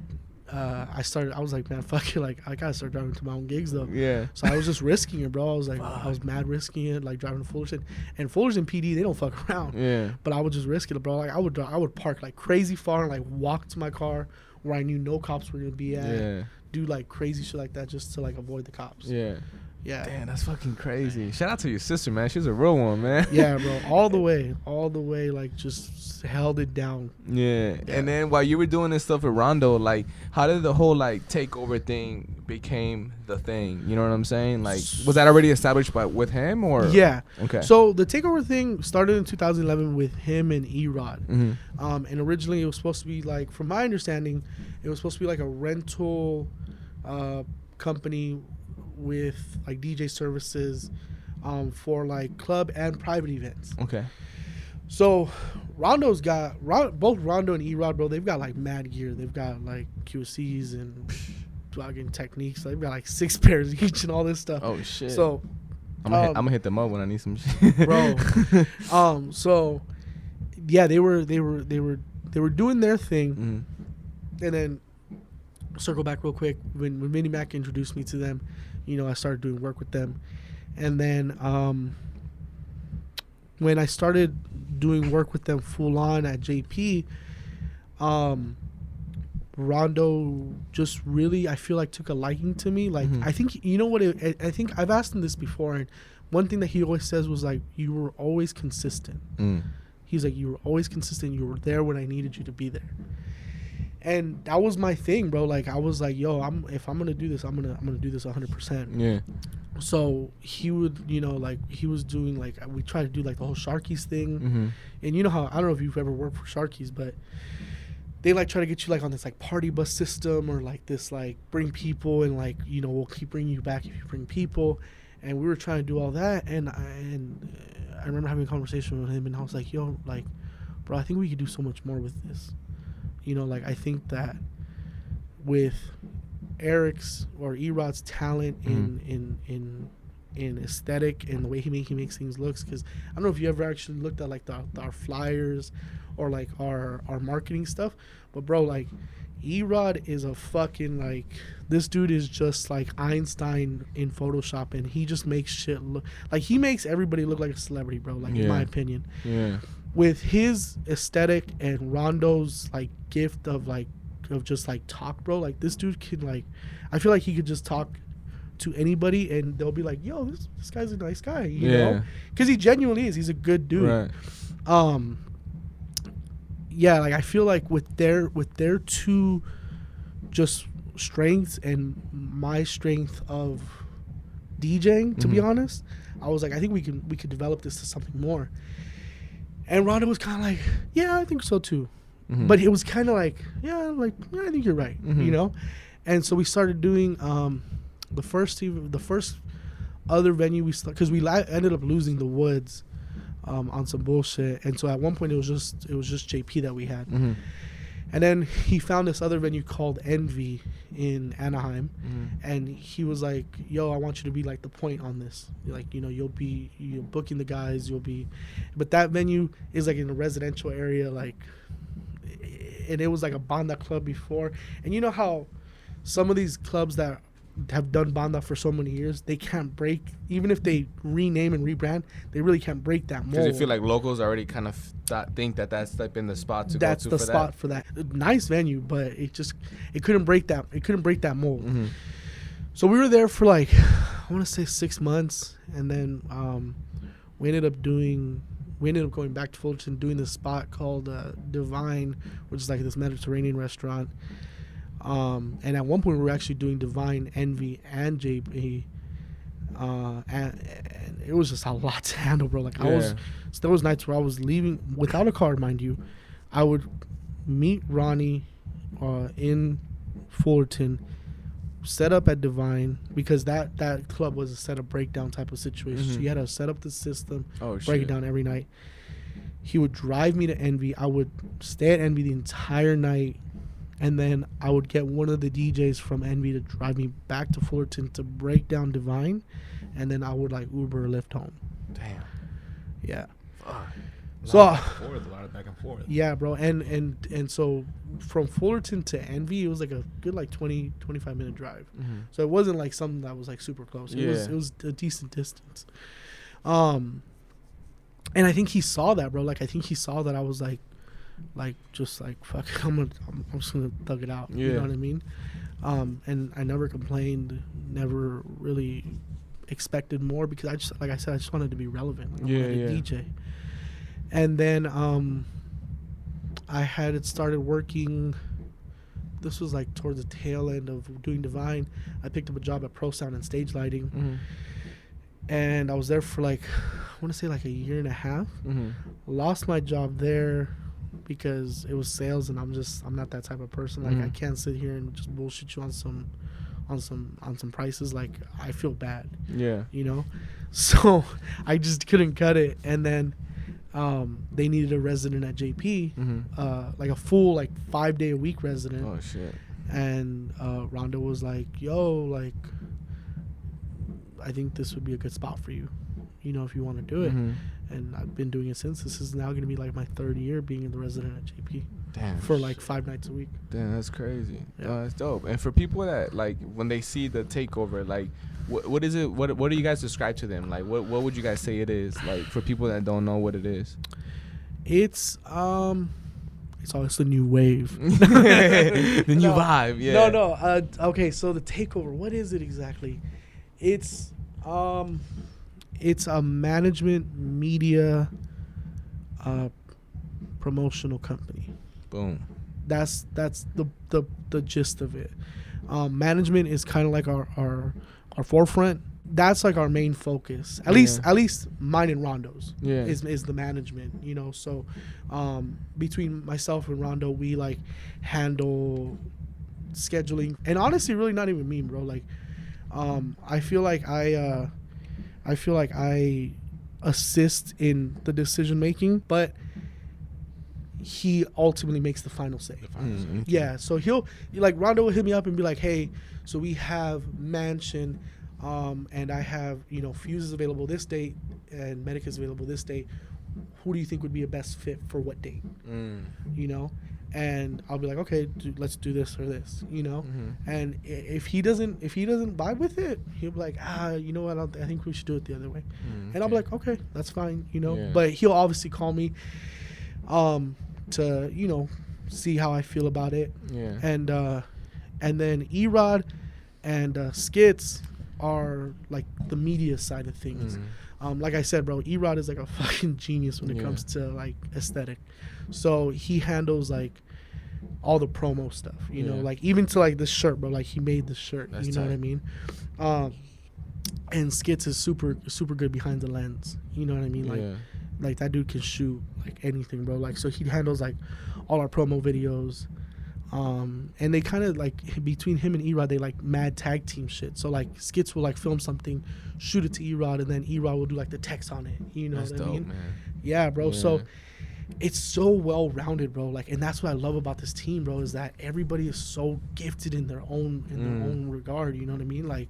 I was like, man, fuck it, like I gotta start driving to my own gigs though.
Yeah.
So I was just risking it, bro. I was like, I was mad risking it, like driving to Fullerton. And Fullerton PD, they don't fuck around.
Yeah.
But I would just risk it, bro. Like I would park like crazy far and like walk to my car where I knew no cops were gonna be at.
Yeah.
Do like crazy shit like that just to like avoid the cops.
Yeah.
Yeah.
Damn, that's fucking crazy. Shout out to your sister, man. She's a real one, man.
Yeah, bro. All the way, like just held it down.
Yeah. And then while you were doing this stuff with Rondo, like, how did the whole like takeover thing became the thing? You know what I'm saying? Like, was that already established with him or?
Yeah.
Okay.
So the takeover thing started in 2011 with him and E-Rod.
Mm-hmm.
And originally it was supposed to be like, from my understanding, it was supposed to be like a rental company with like DJ services for like club and private events.
Okay.
So Rondo's got both Rondo and E-Rod, bro. They've got like mad gear. They've got like QCs and fucking techniques. They've got like 6 pairs each and all this stuff.
Oh shit.
So
I'm gonna hit them up when I need some shit,
bro. So yeah, they were doing their thing,
Mm-hmm.
and then circle back real quick when Mini Mac introduced me to them. You know, I started doing work with them. And then when I started doing work with them full on at JP, Rondo just really, I feel like, took a liking to me. Like,
Mhm.
I think, you know what, I think I've asked him this before, and one thing that he always says was like, you were always consistent. He's like, you were always consistent. You were there when I needed you to be there. And that was my thing, bro. Like, I was like, yo, if I'm gonna do this, I'm gonna do this 100%.
Yeah.
So he would, you know, like he was doing like, we tried to do like the whole Sharkies thing.
Mm-hmm.
And you know how, I don't know if you've ever worked for Sharkies, but they like try to get you like on this like party bus system or like this like bring people and like, you know, we'll keep bringing you back if you bring people. And we were trying to do all that. And I remember having a conversation with him and I was like, yo, like, bro, I think we could do so much more with this. You know, like, I think that with Eric's or E-Rod's talent in aesthetic and the way he makes things looks, because I don't know if you ever actually looked at like our flyers or like our marketing stuff, but bro, like E-Rod is a fucking like, this dude is just like Einstein in Photoshop, and he just makes shit look like, he makes everybody look like a celebrity, bro, like in my opinion.
Yeah.
With his aesthetic and Rondo's like gift of just like talk, bro, like this dude can like, I feel like he could just talk to anybody and they'll be like, yo, this guy's a nice guy, you know, because he genuinely is. He's a good dude.
Right.
Yeah, like I feel like with their two just strengths and my strength of DJing, to be honest, I was like, I think we could develop this to something more. And Rondo was kind of like, yeah, I think so too. Mm-hmm. But it was kind of like, yeah, I think you're right, you know? And so we started doing the first other venue we started, because we ended up losing the Woods on some bullshit. And so at one point it was just JP that we had. Mm-hmm. And then he found this other venue called Envy in Anaheim. And he was like, yo, I want you to be like the point on this. Like, you know, you're booking the guys, but that venue is like in a residential area, like, and it was like a banda club before. And you know how some of these clubs that have done banda for so many years, they can't break, even if they rename and rebrand, they really can't break that mold.
Because you feel like locals already kind of think that's like been the spot to go to.
That's the spot for that. Nice venue, but it couldn't break that. It couldn't break that mold. Mm-hmm. So we were there for like, I want to say 6 months, and then we ended up going back to Fullerton, doing this spot called Divine, which is like this Mediterranean restaurant. And at one point we were actually doing Divine, Envy, and JP, and it was just a lot to handle, bro. Like there was nights where I was leaving without a car, mind you. I would meet Ronnie in Fullerton, set up at Divine, because that club was a setup breakdown type of situation. So you had to set up the system, break it down every night. He would drive me to Envy. I would stay at Envy the entire night. and then I would get one of the DJs from Envy to drive me back to Fullerton to break down Divine, and then I would like Uber or Lyft home.
Damn.
Yeah.
Fuck.
So
A lot of back and forth.
yeah, bro, and so from Fullerton to Envy, it was like a good like 20-25 minute drive.
Mm-hmm.
So it wasn't like something that was like super close. It was a decent distance. And I think he saw that, bro. Like I think he saw that I was like just like fuck, I'm just gonna thug it out.
Yeah.
You know what I mean? And I never complained, never really expected more because I just, like I said, I just wanted to be relevant. Like, I wanted to DJ. And then I had started working. This was like towards the tail end of doing Divine. I picked up a job at Pro Sound and stage lighting, and I was there for like, I want to say like a year and a half. Lost my job there because it was sales, and I'm not that type of person. Like I can't sit here and just bullshit you on some prices. Like I feel bad.
Yeah.
You know, so I just couldn't cut it, and then. They needed a resident at JP, like a full like 5 day a week resident.
Oh shit.
And Rondo was like, "Yo, like, I think this would be a good spot for you, you know, if you want to do it." And I've been doing it since. This is now going to be like my third year being the resident at JP.
Damn.
For like 5 nights a week.
Damn, that's crazy.
Yeah.
That's dope. And for people that like when they see the takeover, like what is it? What do you guys describe to them? Like what would you guys say it is? Like for people that don't know what it is.
It's always the new wave.
The new vibe. Yeah.
No. Okay, so the takeover. What is it exactly? It's a management media promotional company.
Boom.
That's the gist of it. Management is kind of like our forefront. That's like our main focus. At least mine and Rondo's.
Yeah.
Is the management, you know. So between myself and Rondo, we like handle scheduling, and honestly really not even me, bro. Like I feel like I assist in the decision making, but he ultimately makes the final say. Yeah, so Rondo will hit me up and be like, "Hey, so we have Mansion, and I have, you know, Fuse is available this date and Medic is available this date. Who do you think would be a best fit for what date?" You know, and I'll be like, "Okay, let's do this or this," you know. And if he doesn't vibe with it, he'll be like, you know what, I think we should do it the other way. And I'll be like, okay, that's fine, you know. But he'll obviously call me to, you know, see how I feel about it. Yeah. And then E-Rod and Skits are like the media side of things. Like I said, bro, E-Rod is like a fucking genius when it comes to like aesthetic. So he handles like all the promo stuff, you know, like even to like this shirt, bro. Like he made the shirt, that's you know tight. What I mean? And Skits is super good behind the lens. You know what I mean? Like that dude can shoot like anything, bro. Like so he handles like all our promo videos. And they kind of like between him and E-Rod, they like mad tag team shit. So like Skits will like film something, shoot it to E-Rod, and then E-Rod will do like the text on it. You know
that's
what I
dope,
mean?
Man.
Yeah, bro. Yeah. So it's so well rounded, bro. Like, and that's what I love about this team, bro, is that everybody is so gifted in their own regard. You know what I mean? Like,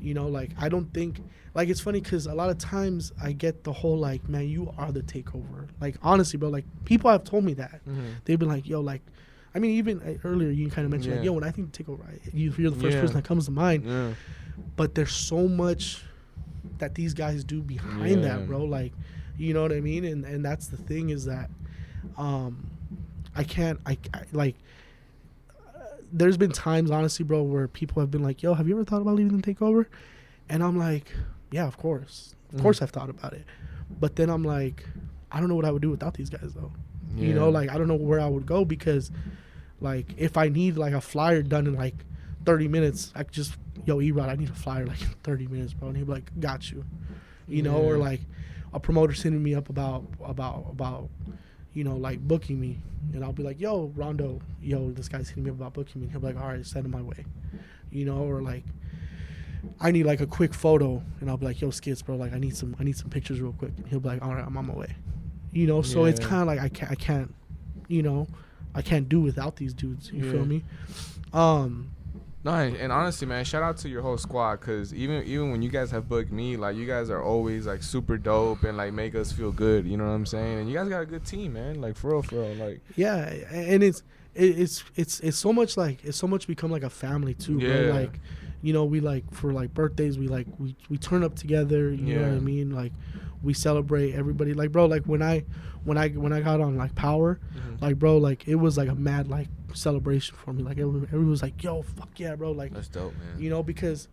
you know, like I don't think like it's funny because a lot of times I get the whole like, man, you are the takeover. Like honestly, bro, like people have told me that. They've been like, yo, like. I mean, even earlier you kind of mentioned like, yo, when I think takeover, you're the first person that comes to mind. Yeah. But there's so much that these guys do behind that, bro. Like, you know what I mean? And that's the thing is that there's been times, honestly, bro, where people have been like, yo, have you ever thought about leaving the takeover? And I'm like, yeah, of course. Of course I've thought about it. But then I'm like, I don't know what I would do without these guys, though. Yeah. You know, like, I don't know where I would go because, like, if I need, like, a flyer done in, like, 30 minutes, I could just, yo, E-Rod, I need a flyer, like, in 30 minutes, bro. And he'd be like, got you. You know, or, like, a promoter sending me up about, you know, like, booking me. And I'll be like, yo, Rondo, yo, this guy's hitting me up about booking me. And he'll be like, all right, send him my way. You know, or, like, I need, like, a quick photo. And I'll be like, yo, Skits, bro, like, I need some pictures real quick. And he'll be like, all right, I'm on my way. You know, so it's kind of like I can't, you know, I can't do without these dudes. You
Yeah.
feel me?
No, and honestly, man, shout out to your whole squad, cause even when you guys have booked me, like you guys are always like super dope and like make us feel good. You know what I'm saying? And you guys got a good team, man. Like for real, like.
Yeah, and it's so much like it's so much become like a family too, bro.
Yeah.
Like, you know, we like for like birthdays, we turn up together. You know what I
Yeah.
mean? Like, we celebrate everybody. Like, bro, like when I got on like Power, like, bro, like it was like a mad like celebration for me. Like everyone was like, yo, fuck yeah, bro. Like,
That's dope, man.
you know, because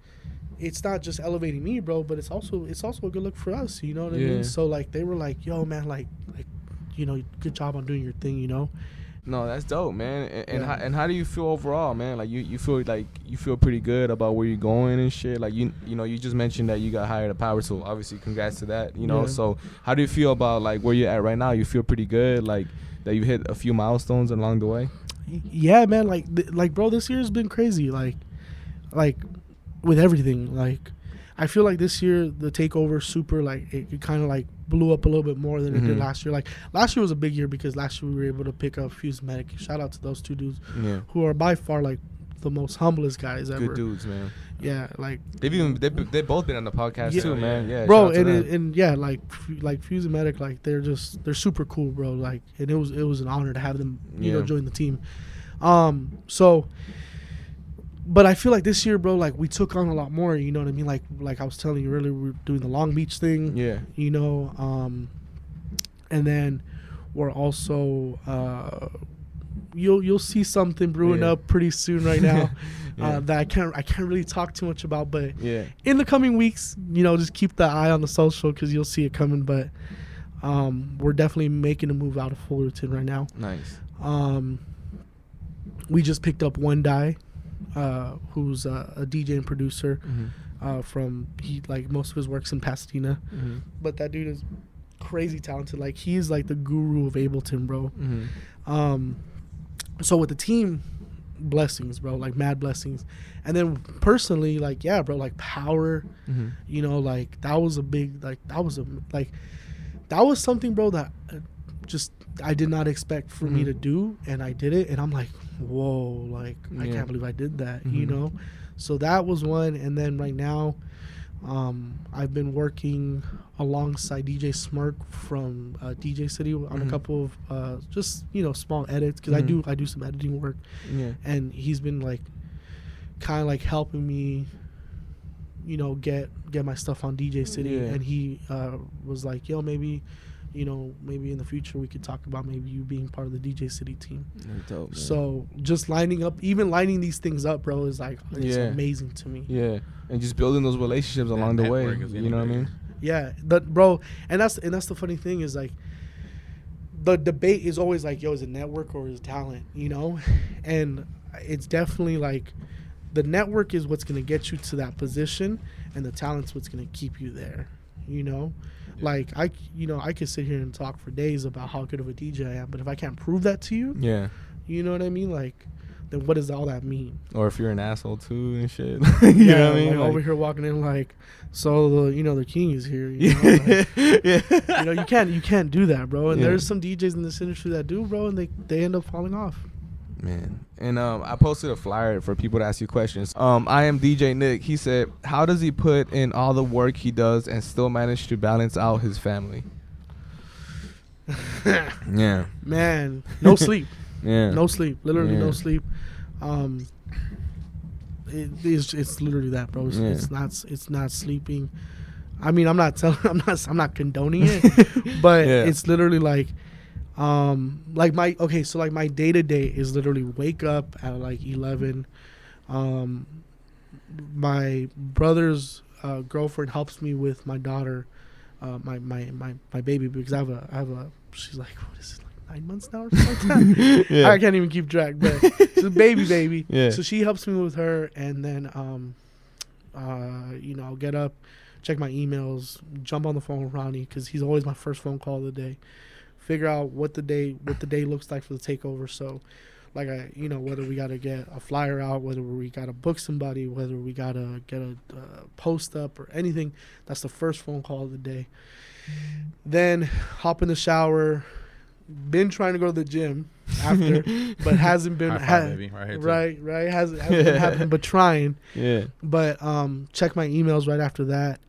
it's not just elevating me, bro, but it's also a good look for us. You know what I
Yeah.
mean? So like they were like, yo, man, like you know, good job on doing your thing. You know.
No, that's dope, man. And
Yeah.
how do you feel overall, man? Like you feel like you feel pretty good about where you're going and shit. Like you know you just mentioned that you got hired at Power, so obviously congrats to that. You know,
Yeah.
so how do you feel about like where you're at right now? You feel pretty good, like that you hit a few milestones along the way.
Yeah, man. Like, bro, this year's been crazy. Like with everything. Like, I feel like this year the Takeover super like it kind of like blew up a little bit more than it did
Mhm.
last year. Like last year was a big year because last year we were able to pick up Fuse Medic. Shout out to those two dudes
Yeah,
who are by far like the most humblest guys ever.
good dudes, man.
Yeah, like
They've both been on the podcast
Yeah.
too, man. Yeah,
bro,
shout out to
and
them.
and yeah, like Fuse and Medic, like they're super cool, bro. Like, and it was an honor to have them, you know,
Yeah.
join the team. So, but I feel like this year, bro, like we took on a lot more. You know what I mean? Like I was telling you earlier, we were doing the Long Beach thing.
Yeah,
You know, and then we're also you'll see something brewing
Yeah.
up pretty soon right now.
Yeah.
That I can't really talk too much about, but
yeah,
in the coming weeks, you know, just keep the eye on the social because you'll see it coming. But we're definitely making a move out of Fullerton right now.
nice.
We just picked up One Die, who's a DJ and producer from like most of his work's in Pasadena,
Mm-hmm.
but that dude is crazy talented. Like he's like the guru of Ableton, bro.
Mm-hmm.
So with the team, blessings, bro, like mad blessings. And then personally, like, yeah, bro, like Power,
Mm-hmm.
you know, like that was a big, like that was something, bro, that just I did not expect for me
Mhm.
to do, and I did it, and I'm like, whoa, like I
Yeah.
can't believe I did that, you
Mhm.
know. So that was one, and then right now, I've been working alongside DJ Smirk from DJ City on a
Mhm.
couple of just, you know, small edits because
Mhm.
I do some editing work,
Yeah.
and he's been like kind of like helping me, you know, get my stuff on DJ City.
Yeah.
And he was like, yo, maybe, you know, maybe in the future we could talk about maybe you being part of the DJ City team.
That's dope, man.
So just lining these things up, bro, is like it's
Yeah.
amazing to me.
Yeah, and just building those relationships along the way.
network is
You know what I mean?
Yeah, but bro, and that's the funny thing is like the debate is always like, yo, is it network or is it talent, you know? And it's definitely like the network is what's gonna get you to that position, and the talent's what's gonna keep you there, you know? Like I could sit here and talk for days about how good of a DJ I am, but if I can't prove that to you,
Yeah.
you know what I mean? Like, then what does all that mean?
Or if you're an asshole too and shit.
Yeah,
you know what I mean?
like over here walking in like, so the king is here. You know, like,
yeah.
you know, you can't do that, bro. And
Yeah.
there's some DJs in this industry that do, bro, and they end up falling off.
Man. And I posted a flyer for people to ask you questions. I am DJ Nick. He said, how does he put in all the work he does and still manage to balance out his family? Yeah.
Man, no sleep,
Yeah.
no sleep, literally
Yeah.
no sleep. It's literally that, bro.
Yeah.
It's not sleeping. I mean, I'm not condoning it, but
Yeah.
it's literally like my day to day is literally wake up at like 11. My brother's girlfriend helps me with my daughter, my baby, because I have a she's like, what is it, like 9 months now or something like that?
Yeah.
I can't even keep track, but she's a baby.
Yeah.
So she helps me with her, and then you know, I'll get up, check my emails, jump on the phone with Ronnie because he's always my first phone call of the day. Figure out what the day looks like for the takeover. So, like, you know, whether we got to get a flyer out, whether we got to book somebody, whether we got to get a post up or anything, that's the first phone call of the day. Then hop in the shower, been trying to go to the gym after, but hasn't been
High five, baby. Right here, too.
right hasn't been happening, but trying.
Yeah.
But check my emails right after that.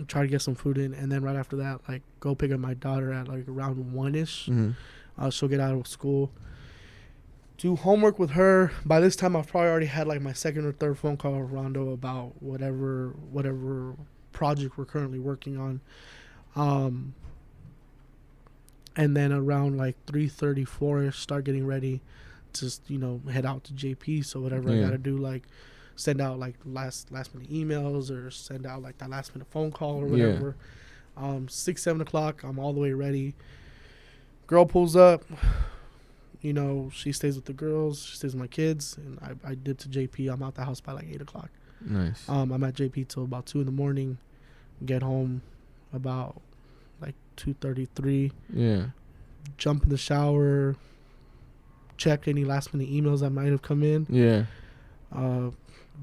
Try to get some food in, and then right after that, like go pick up my daughter at like around 1ish.
Mm-hmm.
She'll get out of school. Do homework with her. By this time, I've probably already had like my second or third phone call with Rondo about whatever project we're currently working on. And then around like 3:30, 4ish, start getting ready to, head out to JP. So whatever I gotta do, like send out like last minute emails or send out like that last minute phone call or whatever. 6, 7 o'clock, I'm all the way ready. Girl pulls up. She stays with the girls. She stays with my kids, and I dip to JP. I'm out the house by like 8 o'clock.
Nice.
I'm at JP till about 2 in the morning. Get home about like 2:33.
Yeah.
Jump in the shower. Check any last minute emails that might have come in.
Yeah.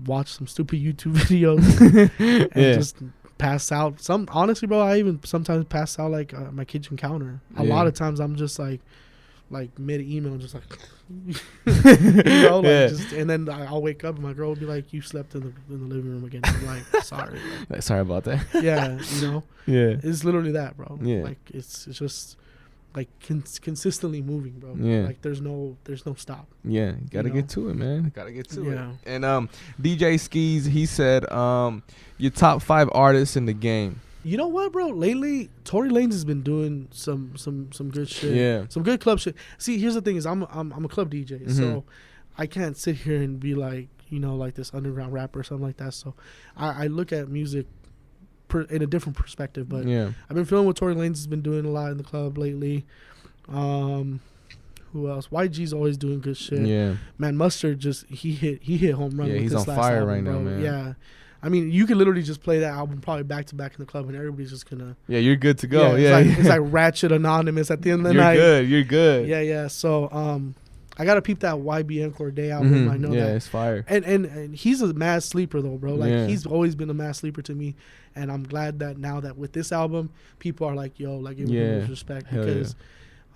Watch some stupid YouTube videos and just pass out. Honestly, bro, I even sometimes pass out like my kitchen counter. A lot of times I'm just like mid email, just like just, and then I'll wake up and my girl will be like, "You slept in the living room again." I'm like, "Sorry, bro."
Sorry about that.
Yeah,
Yeah.
it's literally that, bro.
Yeah.
Like it's just like consistently moving, bro.
Yeah.
Like there's no stop.
Yeah, gotta get to it, man. Gotta get to it.
Yeah.
And DJ Skis, he said, your top 5 artists in the game.
You know what, bro? Lately, Tory Lanez has been doing some good shit.
Yeah.
Some good club shit. See, here's the thing: is I'm a club DJ, so I can't sit here and be like like this underground rapper or something like that. So I look at music in a different perspective. But
Yeah.
I've been feeling what Tory Lanez has been doing a lot in the club lately. Who else? YG's always doing good shit.
Yeah.
Man, Mustard he hit home run.
Yeah,
with
he's
this
on
last
fire
album,
right now,
bro.
man.
Yeah. I mean, you could literally just play that album probably back to back in the club, and everybody's just gonna.
Yeah, you're good to go.
It's like Ratchet Anonymous at the end of the night.
You're good.
Yeah. So, I gotta peep that YBN Corday album. I know that.
Yeah, it's fire.
And he's a mad sleeper though, bro. Like he's always been a mad sleeper to me, and I'm glad that now that with this album, people are like, yo, like give him his respect because,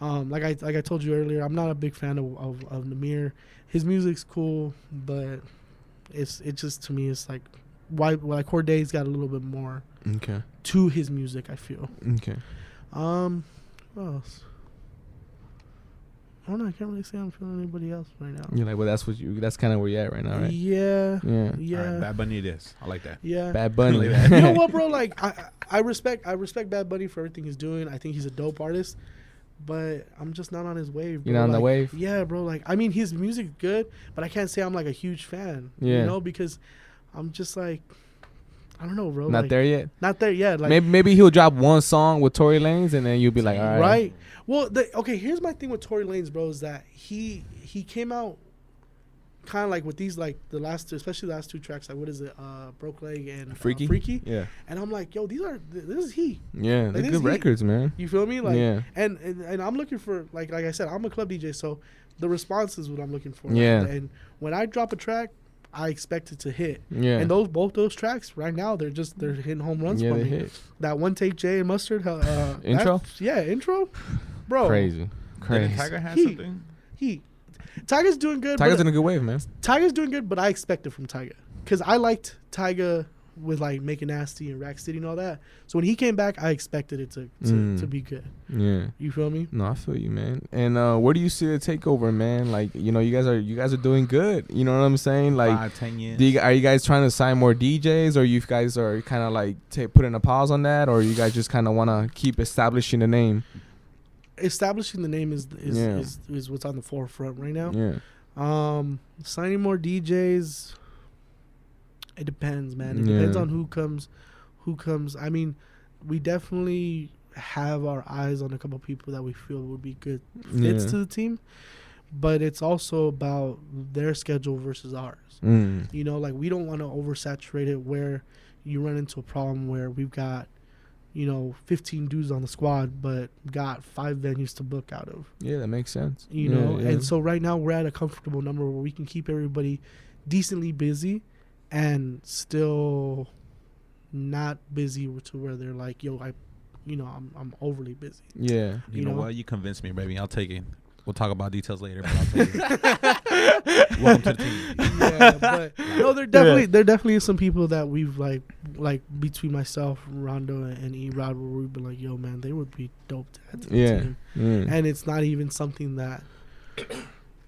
like I told you earlier, I'm not a big fan of Namir. His music's cool, but it just to me it's like. Why like Corday's got a little bit more to his music, I feel.
Okay.
What else? I don't know. I can't really say I'm feeling anybody else right now.
You're like, well, that's kind of where you're at right now, right?
Yeah.
Yeah.
All right, Bad Bunny it is. I like that.
Yeah.
Bad Bunny.
Like that.
You know what, bro? Like I respect Bad Bunny for everything he's doing. I think he's a dope artist, but I'm just not on his wave, bro.
You're not on the wave?
Yeah, bro. Like I mean, his music's good, but I can't say I'm like a huge fan.
Yeah.
Because I'm just like, I don't know, bro.
Not
like,
there yet?
Not there yet. Like
maybe he'll drop one song with Tory Lanez and then you'll be like, all right.
Right. Well, okay, here's my thing with Tory Lanez, bro, is that he came out kind of like with these, like especially the last 2 tracks, like what is it, Broke Leg and Freaky.
Yeah.
And I'm like, yo, this is he.
Yeah,
Like,
they're good records, man.
You feel me? Like,
yeah.
And I'm looking for, like I said, I'm a club DJ, so the response is what I'm looking for.
Yeah.
And when I drop a track, I expect it to hit.
Yeah.
And both those tracks right now, they're hitting home runs for me.
Hit.
That One Take Jay and Mustard
intro?
Intro. Bro.
Crazy.
Did Tiger have something?
Tiger's doing good.
Tiger's in a good wave, man.
Tiger's doing good, but I expect it from Tiger. Because I liked Tiger with like Make It Nasty and Rack City and all that. So when he came back, I expected it to be good.
Yeah.
You feel me?
No, I feel you, man. And where do you see the takeover, man? Like, you guys are doing good. You know what I'm saying? Like
5-10 years.
Are you guys trying to sign more DJs, or you guys are kind of like putting a pause on that, or you guys just kind of want to keep establishing the name?
Establishing the name is what's on the forefront right now.
Yeah.
Signing more DJs. It depends, man. It depends on who comes. I mean, we definitely have our eyes on a couple people that we feel would be good fits to the team, but it's also about their schedule versus ours. Like we don't want to oversaturate it where you run into a problem where we've got 15 dudes on the squad but got 5 venues to book out of.
Yeah, that makes sense.
And so right now we're at a comfortable number where we can keep everybody decently busy and still not busy to where they're like, yo, I'm overly busy.
Yeah.
You know what? You convinced me, baby. I'll take it. We'll talk about details later, but I'll take it. Welcome to the team.
Yeah, but no, there definitely is some people that we've like between myself, Rondo, and E-Rod, where we've been like, yo, man, they would be dope to add to the team. And it's not even something that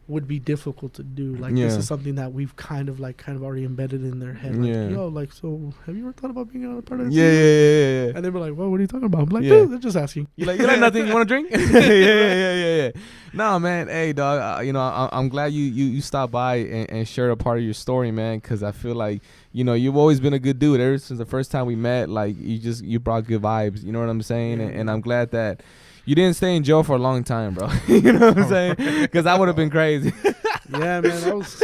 would be difficult to do. Like this is something that we've kind of already embedded in their head. Like, yo, like, so have you ever thought about being a part of the team?
Yeah.
And they were like, well, what are you talking about? I'm like, dude, they're just asking.
You like nothing? You want to drink? Yeah. No, man. Hey, dog. I'm glad you stopped by and shared a part of your story, man. Because I feel like you've always been a good dude. Ever since the first time we met, like you brought good vibes. You know what I'm saying? And I'm glad that you didn't stay in jail for a long time, bro. You know what I'm saying? Because that would have been crazy.
Yeah, man. That was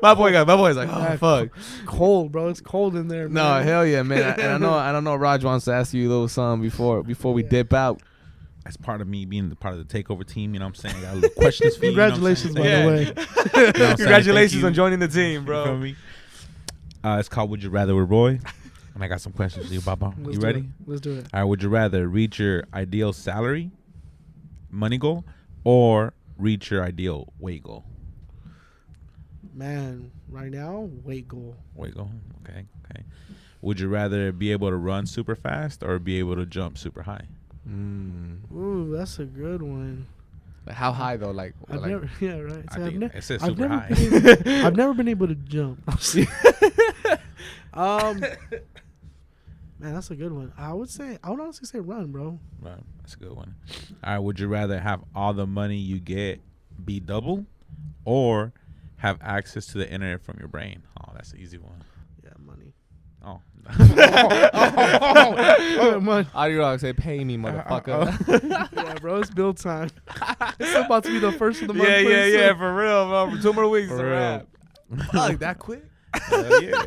my boy's like, oh fuck,
cold, bro. It's cold in there, man.
No, hell yeah, man. And I know Raj wants to ask you a little something before we dip out.
As part of me being the part of the Takeover team, you know what I'm saying? I got a little questions for you.
Congratulations, by the way.
Congratulations on joining the team, bro.
You feel me? It's called Would You Rather with Roy. And I got some questions for you, Baba. You ready?
Let's do it.
All right. Would you rather reach your ideal salary, money goal, or reach your ideal weight goal?
Man, right now, weight goal.
Weight goal. Okay. Would you rather be able to run super fast or be able to jump super high?
Ooh, that's a good one.
Like how high though? Like,
never, yeah, right.
I think it says super high.
I've never been able to jump. Man, that's a good one. I would honestly say run, bro.
Right, that's a good one. All right, would you rather have all the money you get be double, or have access to the internet from your brain? Oh, that's an easy one.
Yeah, money.
Oh.
Money.
Audiorokk say, pay me, motherfucker.
Yeah, bro, it's bill time. It's about to be the first of the month.
Yeah, for real, bro. For 2 more weeks,
For
it's a
real.
wrap. Fuck, that quick?
Yeah.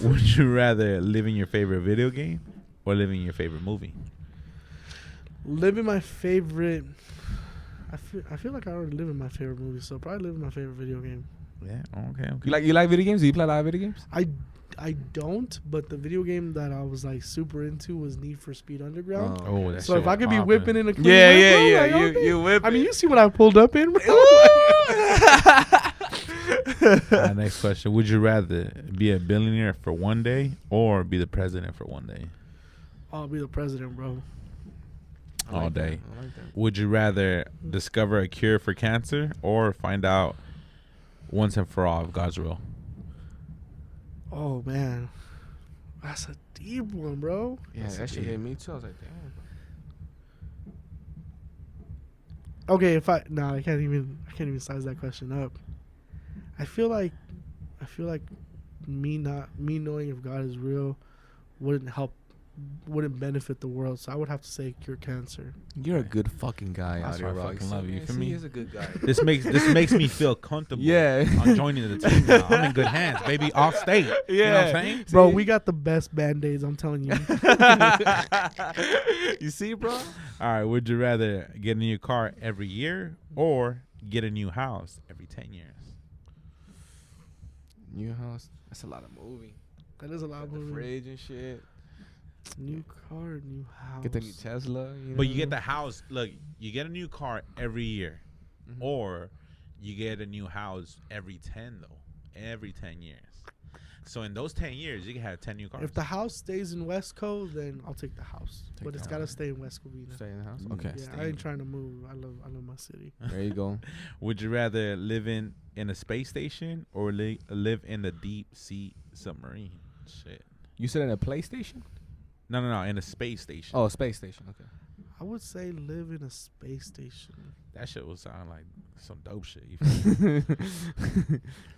Would you rather live in your favorite video game or live in your favorite movie?
Live in my favorite. I feel like I already live in my favorite movie, so probably live in my favorite video game.
Yeah. Okay.
You like video games? Do you play a lot of video games?
I don't, but the video game that I was like super into was Need for Speed Underground.
Oh, that's
so if I could be whipping in a clean
yeah,
whip, bro, like,
you whip.
I mean, you see what I pulled up in, bro.
Next question. Would you rather be a billionaire for one day or be the president for one day?
I'll be the president, bro.
All day.
I like that.
Would you rather discover a cure for cancer or find out once and for all if God's real?
Oh man, that's a deep one, bro.
Yeah, that shit hit me too. I was like, damn.
Okay, I can't even size that question up. I feel like me knowing if God is real wouldn't benefit the world. So I would have to say cure cancer.
You're a good fucking guy,
That's why I
Audiorokk.
fucking love you. For me,
He's a good guy.
this makes me feel comfortable.
Yeah.
On joining the team now. I'm in good hands, baby. Off state.
Yeah.
You know what I'm saying?
Bro, we got the best band-aids, I'm telling you.
You see, bro?
All right. Would you rather get a new car every year or get a new house every 10 years?
New house. That's a lot of moving.
That is a lot of
The
moving.
fridge and shit.
New car, new house.
Get the new Tesla.
But you get the house. Look, you get a new car every year, or you get a new house every 10 years. So in those 10 years, you can have 10 new cars.
If the house stays in Westco, then I'll take the house. But it's got to stay in West Covina.
Stay in the house. Okay.
Yeah, I ain't trying to move. I love my city.
There you go.
Would you rather live in a space station or live in the deep sea submarine? Shit.
You said in a PlayStation?
No, in a space station.
Oh, a space station. Okay.
I would say live in a space station.
That shit would sound like some dope shit. You feel me?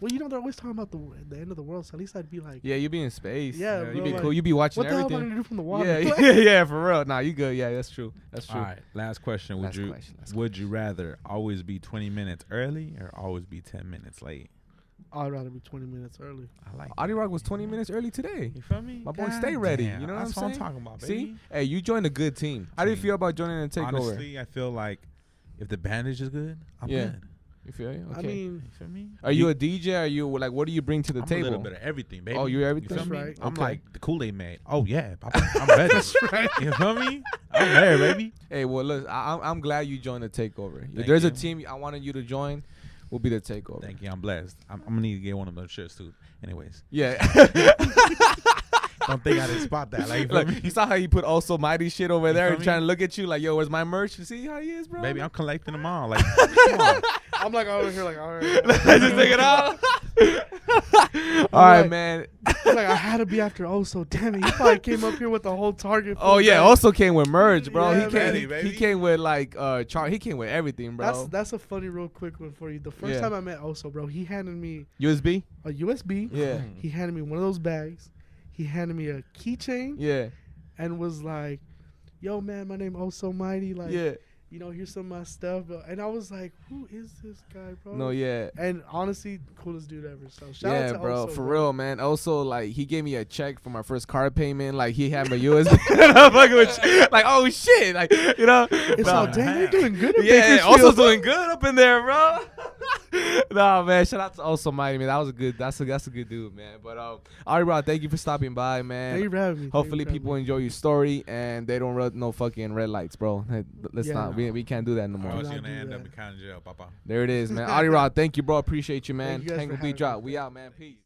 Well, they're always talking about the end of the world, so at least I'd be like,
Yeah, you be in space.
Yeah,
you
bro,
be
like,
cool. You be watching
what the hell am I
everything.
going to do from the water?
Yeah, for real. Nah, you good. Yeah, that's true. That's true.
All right, last question. Would you rather always be 20 minutes early or always be 10 minutes late?
I'd rather be 20 minutes early.
I like
Audiorokk was 20 minutes early today.
You feel me?
My boy,
God
stay ready.
damn.
You know what I'm
That's
saying?
what I'm talking about, baby.
See? Hey, you joined a good team. How do you feel about joining the Takeover?
Honestly, I feel like if the bandage is good, I'm
Yeah.
good.
You feel me? Okay.
I mean,
You feel me?
are you a DJ? Are you like, what do you bring to the
I'm
table?
a little bit of everything, baby.
Oh, you're everything?
You feel me?
That's right.
I'm
Okay.
like the Kool-Aid man. Oh yeah, Papa, I'm ready. That's right. You feel me? I'm there, baby.
Hey, well, look, I'm glad you joined the Takeover. If
Thank
there's a
you.
team I wanted you to join, will be the Takeover.
Thank you. I'm blessed. I'm gonna need to get one of those shirts too. Anyways,
Yeah.
don't think I didn't spot that. Like, you feel
Look,
me?
you saw how he put also mighty shit over there
feel
and
me?
trying to look at you like, yo, where's my merch? You see how he is, bro?
Baby, I'm collecting them all. Like, come on.
I'm like over here, like, all right.
Just take it out. All right,
like-
man.
I'm like, I had to be after Oso. Damn it, he probably came up here with the whole Target.
Oh
full
yeah,
bag.
also came with merch, bro.
Yeah,
he came.
man.
He,
Baby.
he came with like he came with everything, bro.
That's a funny, real quick one for you. The first
Yeah.
time I met Oso, bro, he handed me
USB.
a USB.
Yeah.
He handed me one of those bags. He handed me a keychain
Yeah.
and was like, "Yo, man, my name Oso Mighty. Like,
Yeah.
you know, here's some of my stuff." And I was like, "Who is this guy, bro?"
No, yeah.
And honestly, coolest dude ever. So shout
Yeah,
out to
bro,
Oso,
for
bro.
real, man. Also, like, he gave me a check for my first car payment. Like, he had my USB. I'm fucking with you. Like, oh shit, like, you know.
It's
Nah.
all damn. You're doing good. In
Yeah,
Bakersfield.
also doing good up in there, bro. Nah, man. Shout out to Also Mighty, man. That was a good. That's a good dude, man. But all right, bro. Thank you for stopping by, man.
Thank you for having me.
Hopefully people enjoy your story and they don't run no fucking red lights, bro. Hey, let's
Yeah.
not. We can't do that no
I
more.
was
not
gonna
do
end
that.
up in county jail, Papa.
There it is, man. Audiorokk, thank you, bro. Appreciate you, man.
Thank you guys
Hang
for
with
having
Beatdrop.
me.
We out, man. Peace.